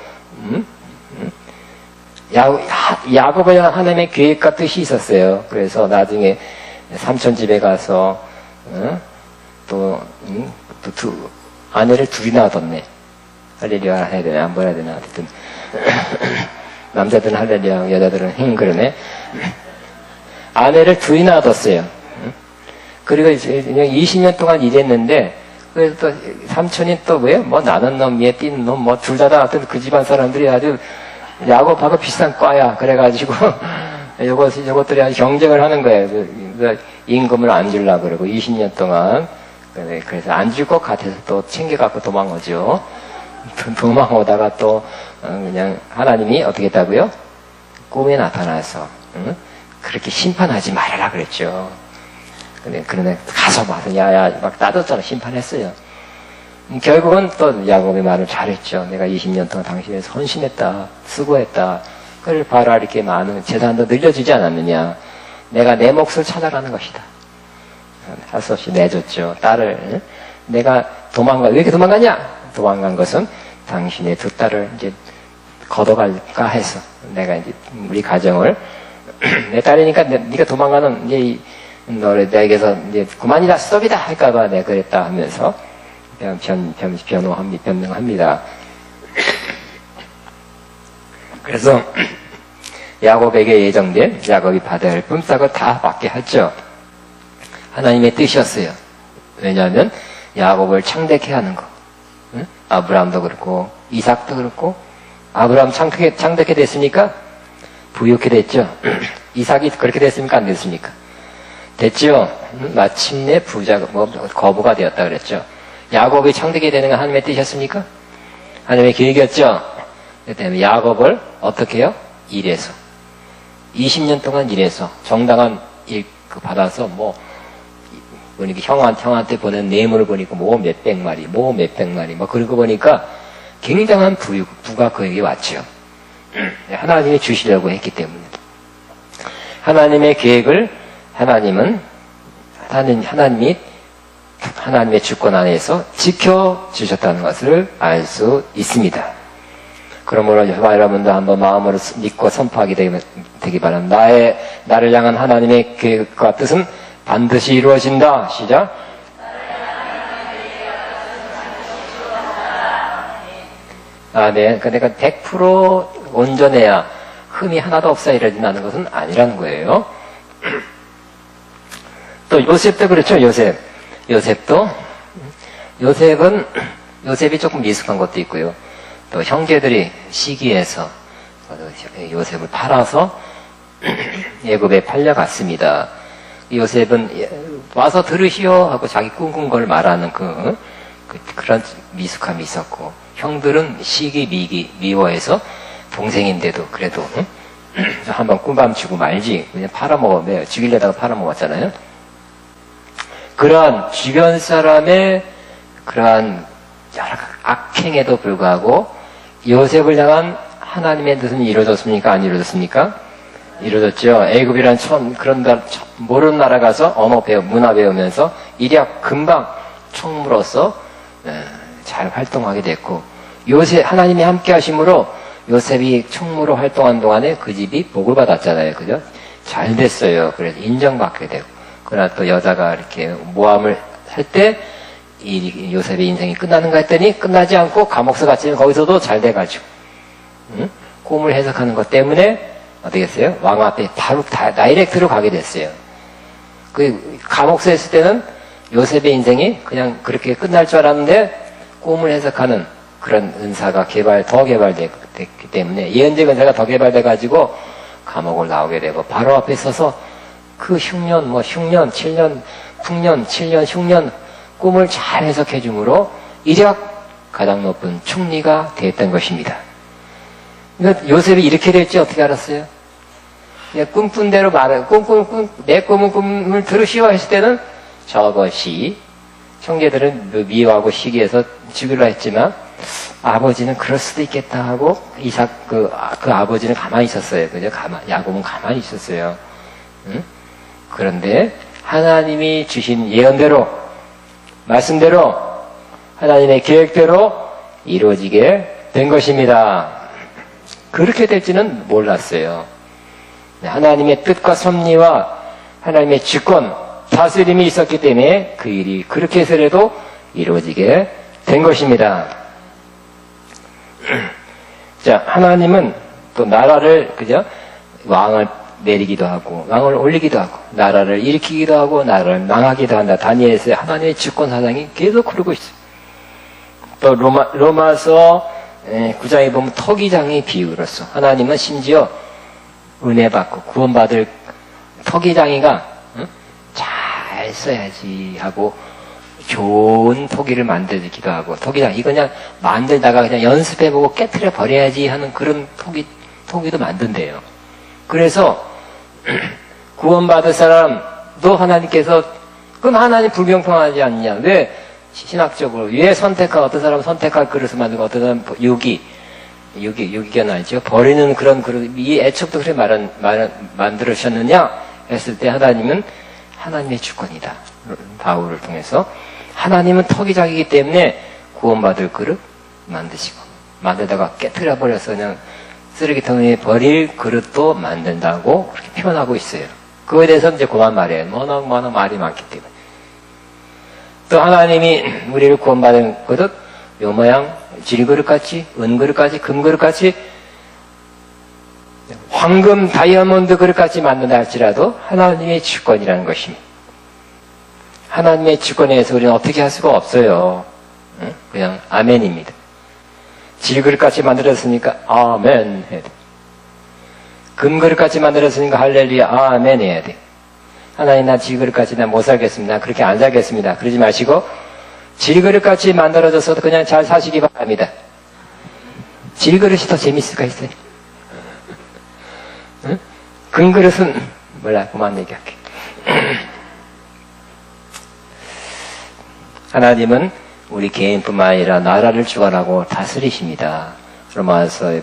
야곱에 대한 하나님의 계획과 뜻이 있었어요. 그래서 나중에 삼촌 집에 가서 또 아내를 둘이나 얻었네. 할렐루야 해야 되나 안 보여야 되나 어쨌든 남자들은 할렐루야, 여자들은 그러네. 아내를 둘이나 얻었어요. 그리고 이제 20년 동안 일했는데, 그래서 또 삼촌이 또 뭐 나는 놈, 얘 뛴 놈, 뭐 둘 다 하여튼 그 집안 사람들이 아주 야곱하고 비슷한 과야. 그래가지고 요것들이 아주 경쟁을 하는 거예요. 그 임금을 안 주려고 그러고 20년 동안. 그래서 안 줄 것 같아서 또 챙겨갖고 도망오죠. 도망오다가 또 그냥 하나님이 어떻게 했다고요? 꿈에 나타나서 그렇게 심판하지 말아라 그랬죠. 그러네 가서 봐서 야야 막 따졌잖아. 심판했어요. 결국은 또 야곱의 말을 잘했죠. 내가 20년 동안 당신을 헌신했다, 수고했다. 그걸 봐라 이렇게 많은 재산도 늘려주지 않았느냐. 내가 내 몫을 찾아가는 것이다. 할 수 없이 내줬죠. 딸을. 내가 왜 이렇게 도망가냐? 도망간 것은 당신의 두 딸을 이제 걷어갈까 해서 내가 이제 우리 가정을 내 딸이니까 네가 도망가는 이제 너를 내게서 이제 그만이다 스톱이다 할까봐 내가 그랬다 하면서 변명합니다. 그래서 야곱에게 예정된 야곱이 받아야 할 품삯을 다 받게 하죠. 하나님의 뜻이었어요. 왜냐하면 야곱을 창대케 하는 거. 응? 아브라함도 그렇고 이삭도 그렇고 아브라함 창대케 됐으니까 부유케 됐죠. 이삭이 그렇게 됐습니까? 안 됐습니까? 됐죠. 마침내 거부가 되었다 그랬죠. 야곱이 창대케 되는 건 하나님의 뜻이었습니까? 하나님의 계획이었죠. 그렇기 때문에 야곱을 어떻게 해요? 일해서 20년 동안 일해서 정당한 일 받아서 보니까 형한테 보낸 뇌물을 보니까 몇백 마리 그런 거 보니까 굉장한 부가 그에게 왔죠. 하나님이 주시려고 했기 때문에. 하나님의 계획을 하나님이 하나님의 주권 안에서 지켜주셨다는 것을 알 수 있습니다. 그러므로 여러분도 한번 마음으로 믿고 선포하게 되기 바랍니다. 나를 향한 하나님의 계획과 뜻은 반드시 이루어진다. 시작. 네. 내가 100% 온전해야 흠이 하나도 없어야 이러지는 것은 아니라는 거예요. 또 요셉도 그렇죠. 요셉이 조금 미숙한 것도 있고요. 또 형제들이 시기해서 요셉을 팔아서 애굽에 팔려갔습니다. 요셉은 와서 들으시오 하고 자기 꿈꾼 걸 말하는 그런 미숙함이 있었고, 형들은 미워해서 동생인데도 그래도 한번 꿈밤치고 말지 그냥 팔아먹어, 죽이려다가 팔아먹었잖아요. 그러한 주변 사람의 그러한 여러 악행에도 불구하고 요셉을 향한 하나님의 뜻은 이루어졌습니까? 안 이루어졌습니까? 이루어졌죠. 애굽이란 모르는 나라 가서 문화 배우면서 이리야 금방 총무로서 잘 활동하게 됐고, 하나님이 함께 하심으로 요셉이 총무로 활동한 동안에 그 집이 복을 받았잖아요. 그죠? 잘 됐어요. 그래서 인정받게 되고. 그러나 또 여자가 이렇게 모함을 할 때 요셉의 인생이 끝나는가 했더니 끝나지 않고 감옥서 갔지만 거기서도 잘 돼가지고 꿈을 해석하는 것 때문에 어떻게 했어요? 왕 앞에 바로 다이렉트로 가게 됐어요. 그 감옥서 했을 때는 요셉의 인생이 그냥 그렇게 끝날 줄 알았는데 꿈을 해석하는 그런 은사가 더 개발됐기 때문에 예언적 은사가 더 개발돼가지고 감옥을 나오게 되고, 바로 앞에 서서 그 흉년, 7년, 풍년, 7년, 흉년 꿈을 잘 해석해 주므로 이력 가장 높은 총리가 됐던 것입니다. 그러니까 요셉이 이렇게 될지 어떻게 알았어요? 그냥 꿈꾼 대로 내 꿈을 들으시오 했을 때는 저것이, 형제들은 미워하고 시기해서 죽이려 했지만 아버지는 그럴 수도 있겠다 하고 이삭 그 아버지는 가만히 있었어요. 그죠? 야곱은 가만히 있었어요. 응? 그런데 하나님이 주신 예언대로, 말씀대로, 하나님의 계획대로 이루어지게 된 것입니다. 그렇게 될지는 몰랐어요. 하나님의 뜻과 섭리와 하나님의 주권, 다스림이 있었기 때문에 그 일이 그렇게 해서라도 이루어지게 된 것입니다. 자, 하나님은 또 나라를, 그죠? 왕을 내리기도 하고, 왕을 올리기도 하고, 나라를 일으키기도 하고, 나라를 망하기도 한다. 다니엘서의 하나님의 주권 사상이 계속 흐르고 있어요. 또 로마서 9장에 보면 토기장의 비유로서 하나님은 심지어 은혜 받고 구원받을 토기장이가 잘 써야지 하고 좋은 토기를 만들기도 하고, 토기장 이거 그냥 만들다가 그냥 연습해보고 깨트려 버려야지 하는 그런 토기도 만든대요. 그래서 구원받을 사람도 하나님께서, 그럼 하나님 불공평하지 않냐? 왜 신학적으로 왜 어떤 사람은 선택할 그릇을 만들고 어떤 사람은 유기견 아니죠? 버리는 그런 그릇, 이 애초부터 그렇게 만들으셨느냐 했을 때 하나님은 하나님의 주권이다. 바울을 통해서 하나님은 토기장이기 때문에 구원받을 그릇 만드시고, 만들다가 깨트려 버려서 그냥 쓰레기통에 버릴 그릇도 만든다고 그렇게 표현하고 있어요. 그거에 대해서 이제 그만 말해요. 워낙 말이 많기 때문에. 또 하나님이 우리를 구원받은 그릇, 요 모양, 질그릇같이, 은그릇같이, 금그릇같이, 황금, 다이아몬드 그릇같이 만든다 할지라도 하나님의 주권이라는 것입니다. 하나님의 주권에 의해서 우리는 어떻게 할 수가 없어요. 그냥 아멘입니다. 질그릇같이 만들었으니까 아멘 해야 돼. 금그릇같이 만들었으니까 할렐루야 아멘 해야 돼. 하나님, 나 질그릇같이 나 못 살겠습니다. 나 그렇게 안 살겠습니다. 그러지 마시고 질그릇같이 만들어져서도 그냥 잘 사시기 바랍니다. 질그릇이 더 재밌을 수가 있어요. 응? 금그릇은 몰라, 그만 얘기할게. 하나님은 우리 개인뿐만 아니라 나라를 주관하고 다스리십니다. 로마서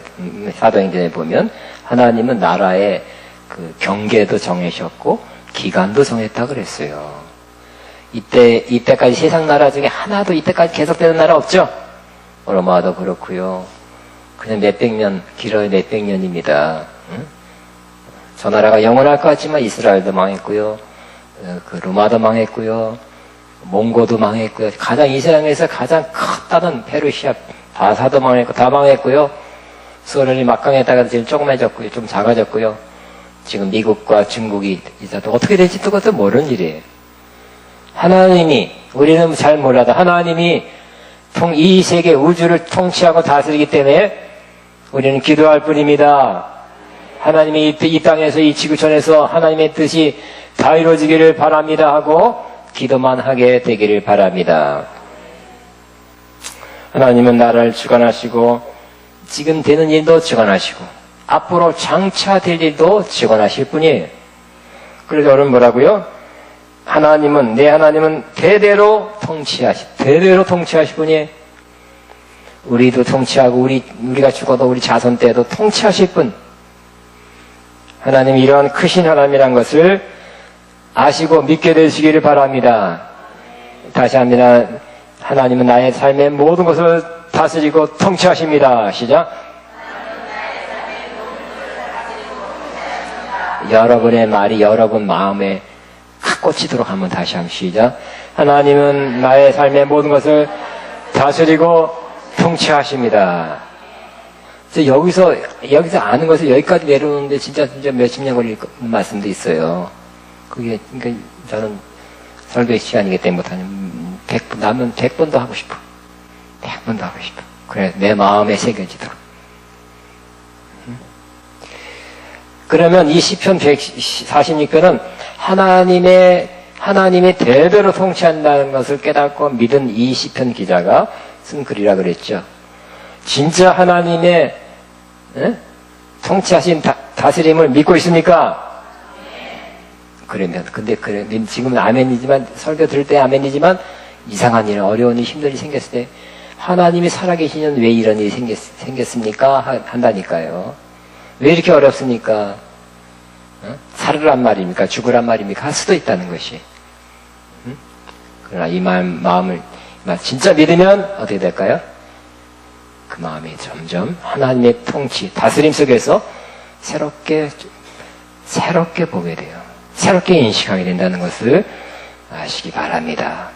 사도행전에 보면 하나님은 나라의 그 경계도 정하셨고 기간도 정했다 그랬어요. 이때까지 세상 나라 중에 하나도 이때까지 계속되는 나라 없죠? 로마도 그렇고요. 그냥 몇백 년, 길어야 몇백 년입니다. 응? 저 나라가 영원할 것 같지만 이스라엘도 망했고요. 그 로마도 망했고요. 몽고도 망했고요. 이 세상에서 가장 컸다는 페르시아, 바사도 망했고, 다 망했고요. 소련이 막강했다가 지금 조그매졌고요. 좀 작아졌고요. 지금 미국과 중국이 있어도 어떻게 될지 그것도 모르는 일이에요. 하나님이, 우리는 잘 몰라도 하나님이 이 세계 우주를 통치하고 다스리기 때문에 우리는 기도할 뿐입니다. 하나님이 이 땅에서 이 지구촌에서 하나님의 뜻이 다 이루어지기를 바랍니다 하고 기도만 하게 되기를 바랍니다. 하나님은 나라를 주관하시고 지금 되는 일도 주관하시고 앞으로 장차 될 일도 주관하실 분이에요. 그래서 여러분 뭐라고요? 내 하나님은 대대로 통치하실 분이에요. 우리도 통치하고 우리가 죽어도 우리 자손 때도 통치하실 분. 하나님이 이러한 크신 하나님이란 것을 아시고 믿게 되시기를 바랍니다. 다시 합니다. 하나님은 나의 삶의 모든 것을 다스리고 통치하십니다. 시작. 여러분의 말이 여러분 마음에 탁 꽂히도록 한번 다시 한번 시작. 하나님은 나의 삶의 모든 것을 다스리고 통치하십니다. 여기서 아는 것을 여기까지 내려오는데 진짜 몇십 년 걸릴 말씀도 있어요. 그게, 그러니까 저는 설교 시간이기 때문에 못하는 100번, 나면 100번도 하고 싶어. 100번도 하고 싶어. 그래, 내 마음에 새겨지도록. 그러면 이 시편 146편은 하나님의 대대로 통치한다는 것을 깨닫고 믿은 이 시편 기자가 쓴 글이라 그랬죠. 진짜 하나님의 통치하신 다스림을 믿고 있습니까? 그러면 근데 지금은 아멘이지만 설교 들을 때 아멘이지만 이상한 일, 어려운 일, 힘든 일이 생겼을 때 하나님이 살아계시면 왜 이런 일이 생겼습니까? 한다니까요. 왜 이렇게 어렵습니까? 살으란 말입니까? 죽으란 말입니까? 할 수도 있다는 것이. 그러나 이 마음을 진짜 믿으면 어떻게 될까요? 그 마음이 점점 하나님의 통치, 다스림 속에서 새롭게 보게 돼요. 새롭게 인식하게 된다는 것을 아시기 바랍니다.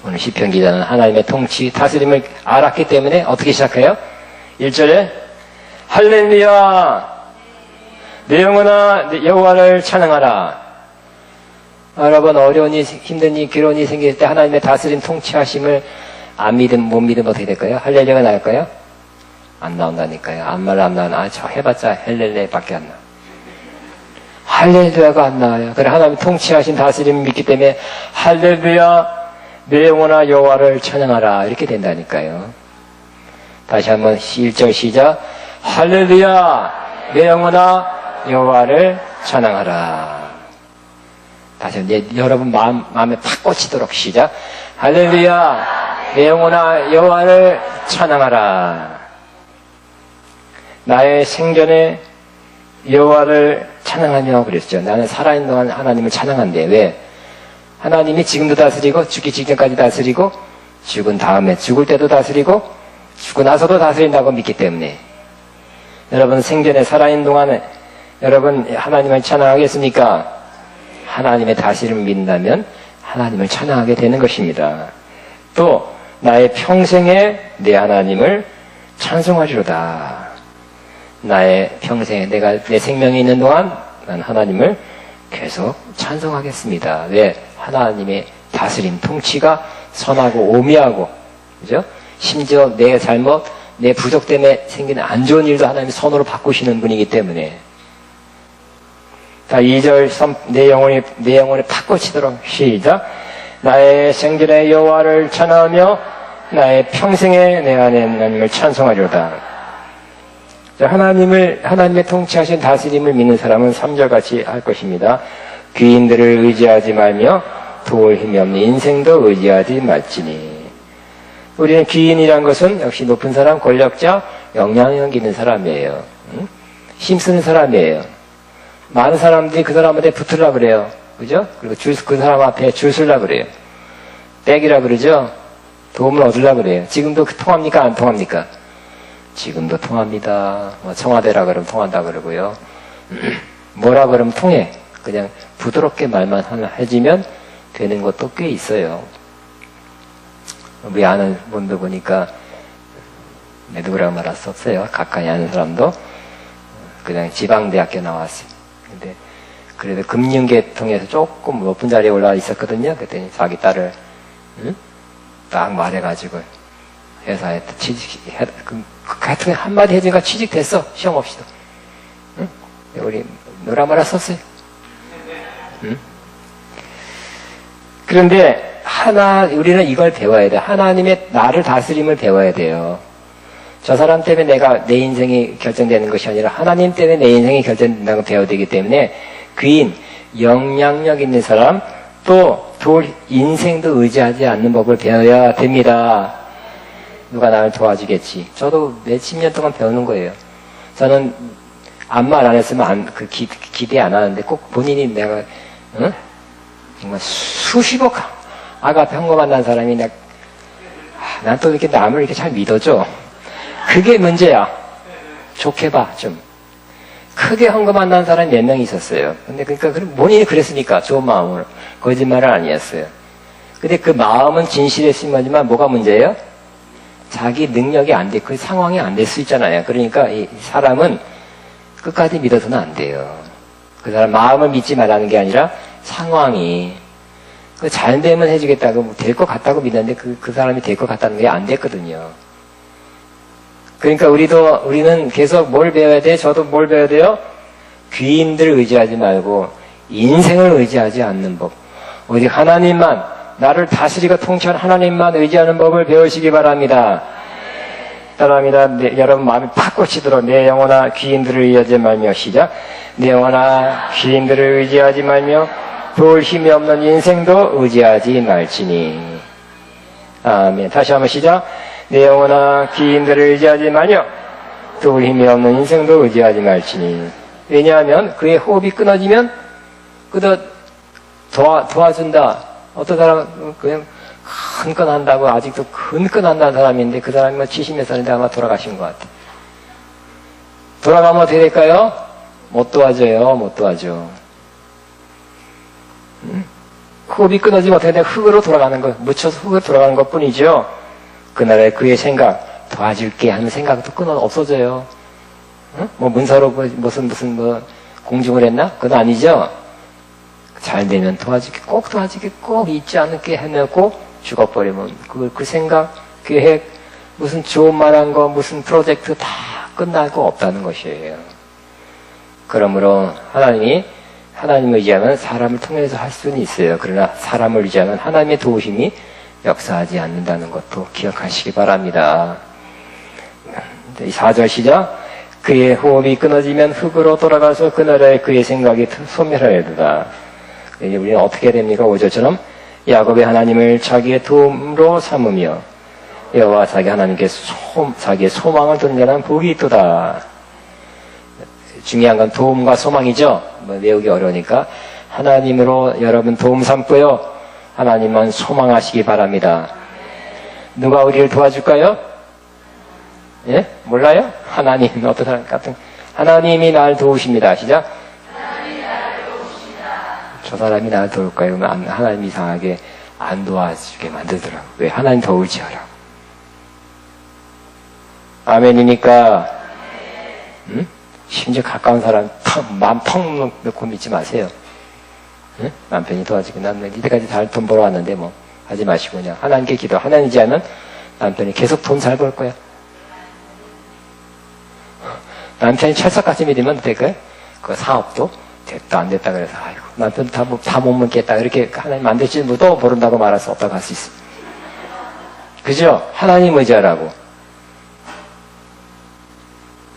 오늘 시편 기자는 하나님의 통치, 다스림을 알았기 때문에 어떻게 시작해요? 1절에 할렐루야 내 영혼아 여호와를 찬양하라. 여러분 어려운 일, 힘든 일, 괴로운 일이 생길 때 하나님의 다스림 통치하심을 안 믿으면 못 믿으면 어떻게 될까요? 할렐루야가 나올까요? 안 나온다니까요. 아무 말 안 나오나 저 해봤자 헬렐레밖에 안 나와. 할렐루야가 안 나와요. 그래 하나님 통치하신 다스림을 믿기 때문에 할렐루야 내 영혼아 여호와를 찬양하라 이렇게 된다니까요. 다시 한번 1절 시작. 할렐루야 내 영혼아 여호와를 찬양하라. 다시 한번 여러분 마음에 팍 꽂히도록 시작. 할렐루야 내 영혼아 여호와를 찬양하라. 나의 생전에 여호와를 찬양하며 그랬죠. 나는 살아있는 동안 하나님을 찬양한대. 왜? 하나님이 지금도 다스리고 죽기 직전까지 다스리고 죽은 다음에 죽을 때도 다스리고 죽고 나서도 다스린다고 믿기 때문에. 여러분 생전에 살아있는 동안에 여러분 하나님을 찬양하겠습니까? 하나님의 다스림을 믿는다면 하나님을 찬양하게 되는 것입니다. 또 나의 평생에 내 하나님을 찬송하리로다. 나의 평생에 내 생명이 있는 동안 난 하나님을 계속 찬송하겠습니다. 왜? 하나님의 다스림, 통치가 선하고 오미하고, 그죠? 심지어 내 잘못, 내 부족 때문에 생기는 안 좋은 일도 하나님이 선으로 바꾸시는 분이기 때문에. 자, 2절, 내 영혼이 팍 꽂히도록 시작. 나의 생전에 여호와를 찬양하며 나의 평생에 내 안에 하나님을 찬송하리로다. 하나님의 통치하신 다스림을 믿는 사람은 3절같이 할 것입니다. 귀인들을 의지하지 말며 도울 힘이 없는 인생도 의지하지 말지니. 우리는 귀인이란 것은 역시 높은 사람, 권력자, 영향력 있는 사람이에요. 힘쓰는 사람이에요. 많은 사람들이 그 사람한테 붙으려고 그래요. 그죠? 그리고 그 사람 앞에 줄 서려고 그래요. 땡이라 그러죠? 도움을 얻으려고 그래요. 지금도 통합니까? 안 통합니까? 지금도 통합니다. 청와대라 그러면 통한다 그러고요. 뭐라 그러면 통해. 그냥 부드럽게 말만 해지면 되는 것도 꽤 있어요. 우리 아는 분도 보니까 누구라고 말할 수 없어요. 가까이 아는 사람도 그냥 지방대학교 나왔어요. 근데 그래도 금융계통에서 조금 높은 자리에 올라와 있었거든요. 그랬더니 자기 딸을 딱 말해가지고 회사에 같은 한마디 해주니까 취직됐어. 시험 없이도. 응? 우리 노라마라 썼어요. 응? 그런데 우리는 이걸 배워야 돼. 하나님의 나를 다스림을 배워야 돼요. 저 사람 때문에 내 인생이 결정되는 것이 아니라 하나님 때문에 내 인생이 결정된다는 걸 배워야 되기 때문에 귀인, 영향력 있는 사람, 또 인생도 의지하지 않는 법을 배워야 됩니다. 누가 나를 도와주겠지. 저도 몇십 년 동안 배우는 거예요. 저는 아무 말 안 했으면 기대 안 하는데 꼭 본인이 내가 응? 정말 수십억 아가페 헌거 만난 사람이 난 또 이렇게 남을 이렇게 잘 믿어줘. 그게 문제야. 좋게 봐, 좀. 크게 헌거 만난 사람이 몇 명 있었어요. 근데 그러니까 본인이 그랬으니까 좋은 마음으로 거짓말은 아니었어요. 근데 그 마음은 진실했으면 하지만 뭐가 문제예요? 자기 능력이 안 돼, 그 상황이 안 될 수 있잖아요. 그러니까 이 사람은 끝까지 믿어서는 안 돼요. 그 사람 마음을 믿지 말라는 게 아니라 상황이 잘 되면 해주겠다고 될 것 같다고 믿었는데 그 사람이 될 것 같다는 게 안 됐거든요. 그러니까 우리는 계속 뭘 배워야 돼? 저도 뭘 배워야 돼요? 귀인들을 의지하지 말고 인생을 의지하지 않는 법. 오직 하나님만, 나를 다스리고 통치하는 하나님만 의지하는 법을 배우시기 바랍니다. 따라합니다. 여러분 마음이 팍 꽂히도록 내 영혼아 귀인들을 의지하지 말며 시작. 내 영혼아 귀인들을 의지하지 말며 도울 힘이 없는 인생도 의지하지 말지니. 아멘. 다시 한번 시작. 내 영혼아 귀인들을 의지하지 말며 도울 힘이 없는 인생도 의지하지 말지니. 왜냐하면 그의 호흡이 끊어지면 도와준다. 어떤 사람은 그냥 큰건한다고 아직도 큰건한다는 사람인데 그 사람이 70몇 살인데 아마 돌아가신 것 같아. 돌아가면 어떻게 될까요? 못 도와줘요. 못 도와줘. 호흡이 끊어지면 어떻게 돼? 흙으로 돌아가는 거, 묻혀서 흙으로 돌아가는 것 뿐이죠. 그날에 그의 생각, 도와줄게 하는 생각도 없어져요. 뭐 문서로 무슨 공중을 했나? 그건 아니죠. 잘 되면 도와줄게, 꼭 잊지 않게 해놓고 죽어버리면 그 생각, 계획, 무슨 좋은 말한 거, 무슨 프로젝트 다 끝나고 없다는 것이에요. 그러므로 하나님을 의지하면 사람을 통해서 할 수는 있어요. 그러나 사람을 의지하면 하나님의 도우심이 역사하지 않는다는 것도 기억하시기 바랍니다. 4절 시작. 그의 호흡이 끊어지면 흙으로 돌아가서 그날에 그의 생각이 소멸하여도다. 우리는 어떻게 됩니까? 5절처럼 야곱의 하나님을 자기의 도움으로 삼으며 여호와 자기 하나님께 자기의 소망을 두는 자는 복이 있도다. 중요한 건 도움과 소망이죠. 외우기 어려우니까 하나님으로 여러분 도움 삼고요. 하나님만 소망하시기 바랍니다. 누가 우리를 도와줄까요? 예? 몰라요? 하나님, 어떤 사람 같은 하나님이 날 도우십니다. 시작. 하나님이 날 도우십니다. 저 사람이 날 도울까요? 그러면 하나님 이상하게 안 도와주게 만들더라고. 왜? 하나님 도울지 알아. 아멘이니까. 응? 심지어 가까운 사람 마음 텅 놓고 믿지 마세요. 응? 남편이 도와주고 난 이때까지 잘 돈 벌어왔는데 뭐 하지 마시고 그냥 하나님께 기도. 하나님이지 않으면 남편이 계속 돈 잘 벌 거야. 남편이 철석같이 믿으면 될까요? 그 사업도 됐다 안 됐다 그래서 아이고 남편 다 못 먹겠다 이렇게 하나님 안 될지 또 모른다고 말할 수 없다고 할 수 있어. 그죠? 하나님 의지하라고.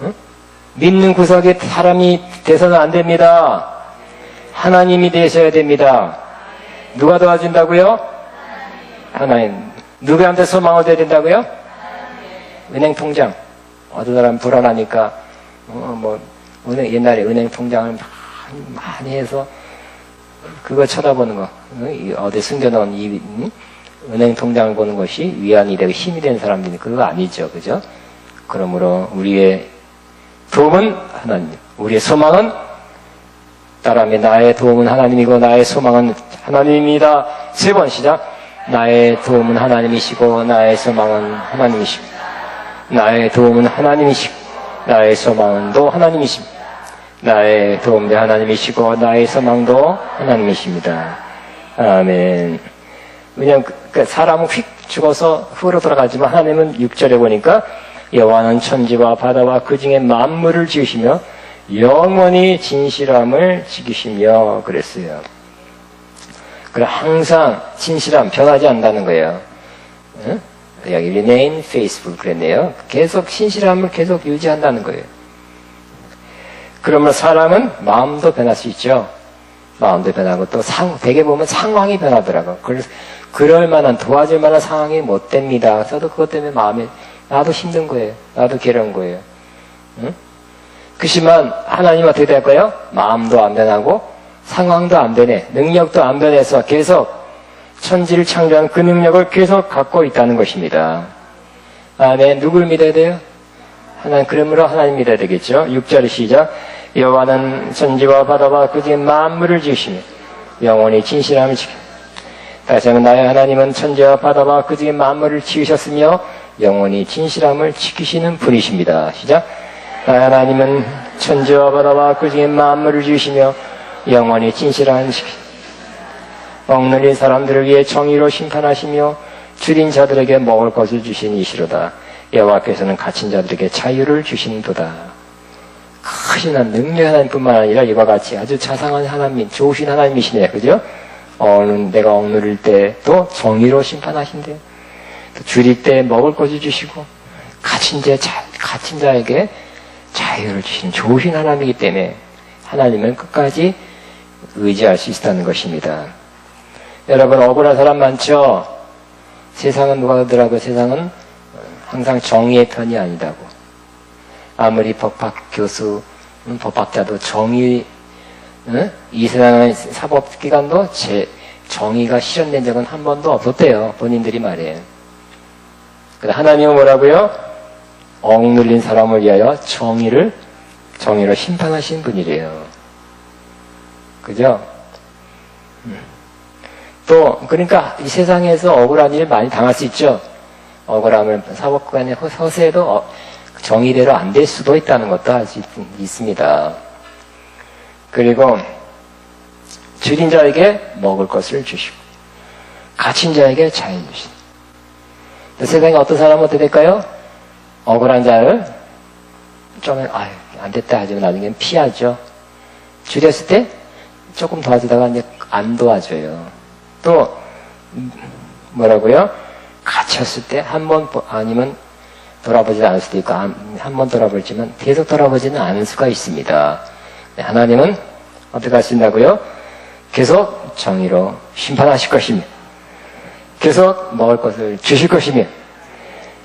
응? 믿는 구석에 사람이 돼서는 안 됩니다. 하나님이 되셔야 됩니다. 누가 도와준다고요? 하나님. 누구한테 소망을 둬야 된다고요? 은행 통장. 어떤 사람 불안하니까 옛날에 은행 통장을 많이 해서 그거 쳐다보는 거. 어디 숨겨놓은 은행 통장을 보는 것이 위안이 되고 힘이 되는 사람들이 그거 아니죠. 그죠? 그러므로 우리의 도움은 하나님, 우리의 소망은 따라하면 나의 도움은 하나님이고 나의 소망은 하나님입니다. 3번 시작. 나의 도움은 하나님이시고 나의 소망은 하나님이시고 나의 도움은 하나님이시고 나의 소망도 하나님이십니다. 나의 도움도 하나님이시고 나의 소망도 하나님이십니다. 아멘. 왜냐하면 사람은 휙 죽어서 흙으로 돌아가지만 하나님은 6절에 보니까 여호와는 천지와 바다와 그 중에 만물을 지으시며 영원히 진실함을 지키시며 그랬어요. 그래 항상 진실함 변하지 않는다는 거예요. 응? 여기 remain faithful 그랬네요. 계속 신실함을 계속 유지한다는 거예요. 그러면 사람은 마음도 변할 수 있죠. 마음도 변하고 또 되게 보면 상황이 변하더라고요. 그래서 그럴 만한 도와줄 만한 상황이 못 됩니다. 저도 그것 때문에 마음이 나도 힘든 거예요. 나도 괴로운 거예요. 응? 그렇지만 하나님 어떻게 될까요? 마음도 안 변하고 상황도 안 변해. 능력도 안 변해서 계속 천지를 창조한 그 능력을 계속 갖고 있다는 것입니다. 아멘. 누굴 믿어야 돼요? 그러므로 하나님 믿어야 되겠죠. 6절 시작. 여호와는 천지와 바다와 그 중에 만물을 지으시며 영원히 진실함을 지키며. 다시 한번 나의 하나님은 천지와 바다와 그 중에 만물을 지으셨으며 영원히 진실함을 지키시는 분이십니다. 시작. 나의 하나님은 천지와 바다와 그 중에 만물을 지으시며 영원히 진실함을 지키시며 억눌린 사람들을 위해 정의로 심판하시며 줄인 자들에게 먹을 것을 주신 이시로다. 여호와께서는 갇힌 자들에게 자유를 주시는도다. 크신 능력의 하나님뿐만 아니라 이와 같이 아주 자상한 하나님, 좋으신 하나님이시네요. 그죠? 내가 억누릴 때도 정의로 심판하신대요. 또 줄일 때 먹을 것을 주시고 갇힌 자에게 자유를 주시는 좋으신 하나님이기 때문에 하나님은 끝까지 의지할 수 있다는 것입니다. 여러분 억울한 사람 많죠? 세상은 누가 그러더라고요. 세상은 항상 정의의 편이 아니다고. 아무리 법학 교수, 법학자도 정의, 이 세상의 사법기관도 정의가 실현된 적은 한 번도 없었대요. 본인들이 말해요. 근데 하나님은 뭐라고요? 억눌린 사람을 위하여 정의로 심판하신 분이래요. 그죠? 또 그러니까 이 세상에서 억울한 일 많이 당할 수 있죠. 억울함을 사법기관의 허세도 정의대로 안 될 수도 있다는 것도 알 수 있습니다. 그리고 줄인 자에게 먹을 것을 주시고 갇힌 자에게 자유 주시고. 세상에 어떤 사람은 어떻게 될까요? 억울한 자를 좀 안 됐다 하지만 나중에는 피하죠. 줄였을 때 조금 도와주다가 이제 안 도와줘요. 또 뭐라고요? 갇혔을 때 한 번 아니면 돌아보지 않을 수도 있고 한 번 돌아보지만 계속 돌아보지는 않을 수가 있습니다. 하나님은 어떻게 하신다고요? 계속 정의로 심판하실 것이며 계속 먹을 것을 주실 것이며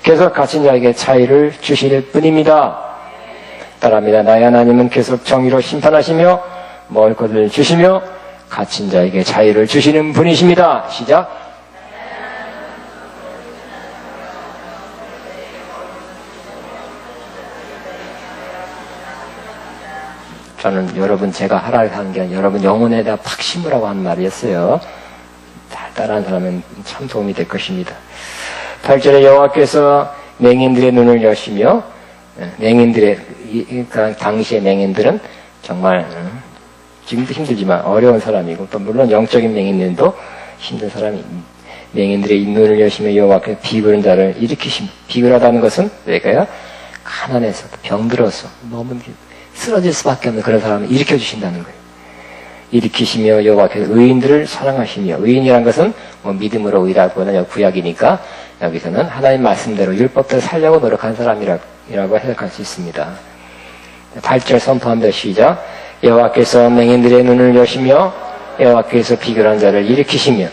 계속 갇힌 자에게 자유를 주실 뿐입니다. 따라합니다. 나의 하나님은 계속 정의로 심판하시며 먹을 것을 주시며 갇힌 자에게 자유를 주시는 분이십니다. 시작. 저는 여러분 제가 하라고 하는 게 아니라 여러분 영혼에다 팍 심으라고 하는 말이었어요. 따라하는 사람은 참 도움이 될 것입니다. 8절에 여호와께서 맹인들의 눈을 여시며 그러니까 당시의 맹인들은 정말 지금도 힘들지만 어려운 사람이고 또 물론 영적인 맹인들도 힘든 사람이 맹인들의 눈을 여시며 여호와께서 비굴한 자를 일으키시며 비굴하다는 것은 왜일까요? 가난해서 병들어서 너무 쓰러질 수밖에 없는 그런 사람을 일으켜주신다는 거예요. 일으키시며 여호와께서 의인들을 사랑하시며 의인이란 것은 뭐 믿음으로 의라고는 구약이니까 여기서는 하나님 말씀대로 율법대로 살려고 노력한 사람이라고 해석할 수 있습니다. 8절 선포합니다. 시작. 여호와께서 맹인들의 눈을 여시며 여호와께서 비굴한 자를 일으키시며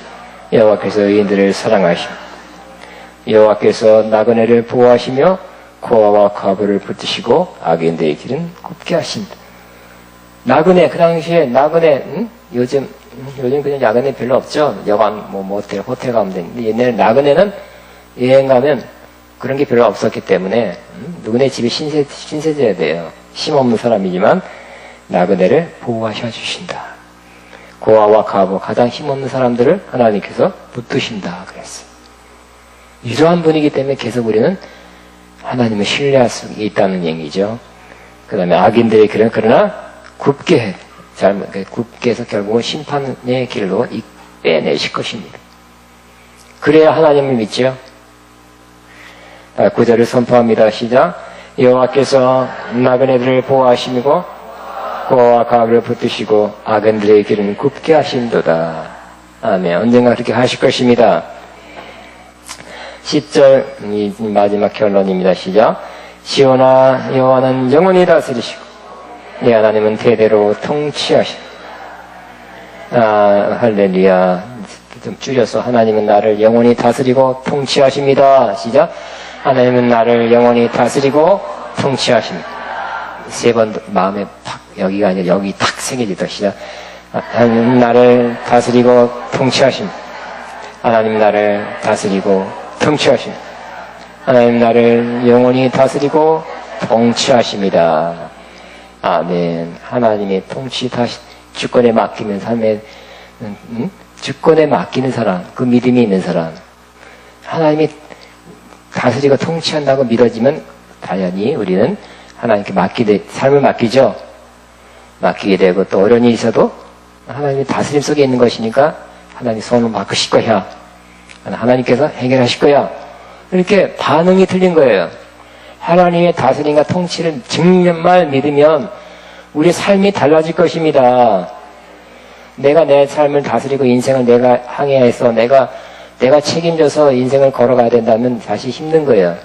여호와께서 의인들을 사랑하시며 여호와께서 나그네를 보호하시며 고아와 과부를 붙드시고 악인들의 길은 굽게 하신다. 나그네, 그 당시에 나그네, 요즘 그냥 나그네 별로 없죠. 여관, 모텔, 호텔 가면 되는데, 옛날에 나그네는 여행 가면 그런 게 별로 없었기 때문에, 누구네 집에 신세져야 돼요. 힘없는 사람이지만, 나그네를 보호하셔 주신다. 고아와 과부, 가장 힘없는 사람들을 하나님께서 붙드신다. 그랬어요. 이러한 분이기 때문에 계속 우리는 하나님을 신뢰할 수 있다는 얘기죠. 그 다음에 악인들의 길은 그러나 굽게 해. 굽게 해서 결국은 심판의 길로 빼내실 것입니다. 그래야 하나님을 믿죠. 구절을 선포합니다. 시작. 여호와께서 나그네들을 보호하시고 고와 가을을 붙드시고 악인들의 길은 굽게 하신도다. 아멘. 언젠가 그렇게 하실 것입니다. 10절 이 마지막 결론입니다. 시작. 시온아 여호와는 영원히 다스리시고 네 하나님은 대대로 통치하시고 할렐루야. 좀 줄여서 하나님은 나를 영원히 다스리고 통치하십니다. 시작. 하나님은 나를 영원히 다스리고 통치하십니다. 3번 마음에 팍 여기가 아니라 여기 탁 새겨지다. 시작. 하나님 나를 다스리고 통치하십니다. 하나님 나를 다스리고 통치하십니다. 하나님 나를 영원히 다스리고 통치하십니다. 아멘. 하나님의 통치 다시 주권에 맡기는 삶에 주권에 맡기는 사람, 그 믿음이 있는 사람, 하나님이 다스리고 통치한다고 믿어지면 당연히 우리는 하나님께 삶을 맡기죠. 맡기게 되고 또 어려운 일이 있어도 하나님이 다스림 속에 있는 것이니까 하나님 손을 바꾸실 거야. 하나님께서 해결하실 거야. 이렇게 반응이 틀린 거예요. 하나님의 다스림과 통치를 정말 믿으면 우리 삶이 달라질 것입니다. 내가 내 삶을 다스리고 인생을 내가 항해해서 내가 책임져서 인생을 걸어가야 된다면 사실 힘든 거예요.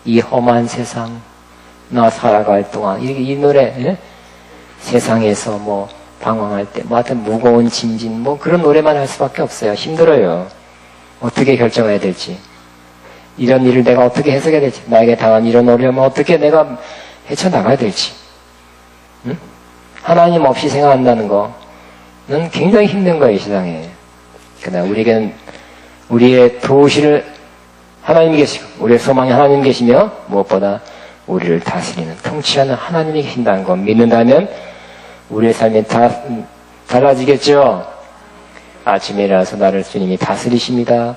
이 험한 세상 나 살아갈 동안 이 노래 예? 세상에서 뭐 방황할 때 뭐 하여튼 무거운 짐진 뭐 그런 노래만 할 수밖에 없어요. 힘들어요. 어떻게 결정해야 될지 이런 일을 내가 어떻게 해석해야 될지 나에게 당한 이런 어려움을 어떻게 내가 헤쳐나가야 될지 응? 하나님 없이 생각한다는 거는 굉장히 힘든 거예요. 이 세상에. 그러나 우리에게는 우리의 도우시를 하나님이 계시고 우리의 소망이 하나님 계시며 무엇보다 우리를 다스리는 통치하는 하나님이 계신다는 거 믿는다면 우리의 삶이 다 달라지겠죠. 아침에 일어나서 나를 주님이 다스리십니다.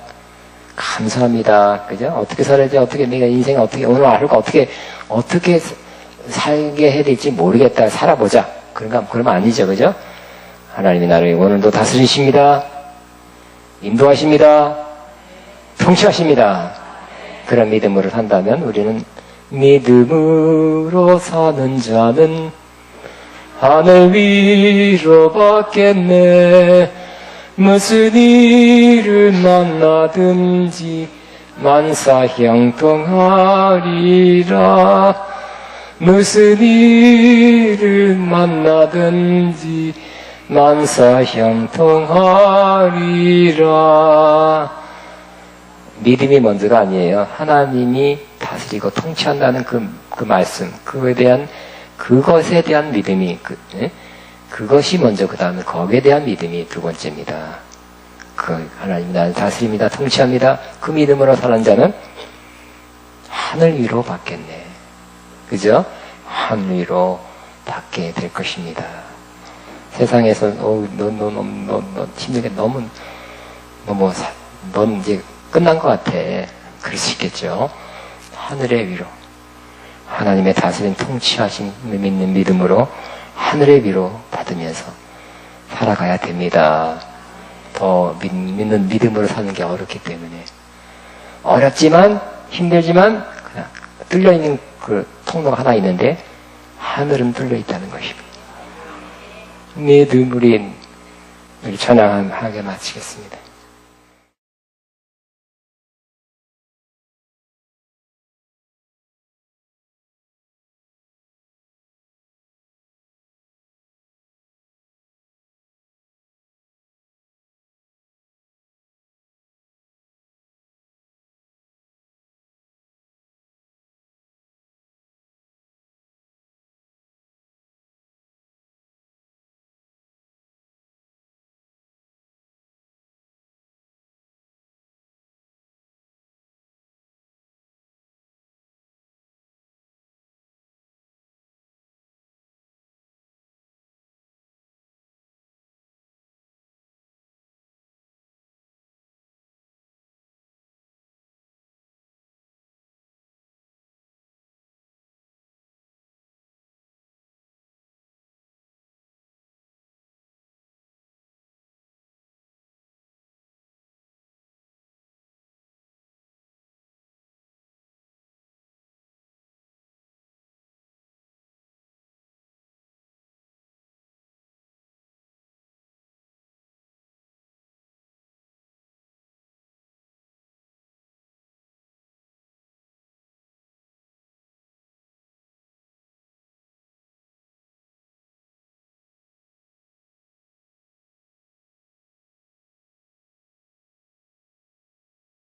감사합니다. 그죠? 어떻게 살아야 돼? 어떻게 내가 인생을 어떻게 오늘 하루가 어떻게 살게 해야 될지 모르겠다. 살아보자. 그러면 아니죠. 그죠? 하나님이 나를 오늘도 다스리십니다. 인도하십니다. 통치하십니다. 그런 믿음으로 산다면 우리는 믿음으로 사는 자는 하늘 위로 받겠네. 무슨 일을 만나든지 만사 형통하리라. 무슨 일을 만나든지 만사 형통하리라. 믿음이 먼저가 아니에요. 하나님이 다스리고 통치한다는 그 말씀, 그것에 대한 믿음이, 그것이 먼저, 그 다음에 거기에 대한 믿음이 두 번째입니다. 하나님이 나를 다스립니다. 통치합니다. 그 믿음으로 사는 자는 하늘 위로 받겠네. 그죠? 하늘 위로 받게 될 것입니다. 세상에서, 너 힘들게 넌 이제 끝난 것 같아. 그럴 수 있겠죠. 하늘의 위로. 하나님의 다스린 통치하심 믿는 믿음으로 하늘의 위로 받으면서 살아가야 됩니다. 더 믿는 믿음으로 사는 게 어렵기 때문에. 어렵지만, 힘들지만, 그냥 뚫려있는 그 통로가 하나 있는데, 하늘은 뚫려있다는 것입니다. 믿음 우리 찬양하게 마치겠습니다.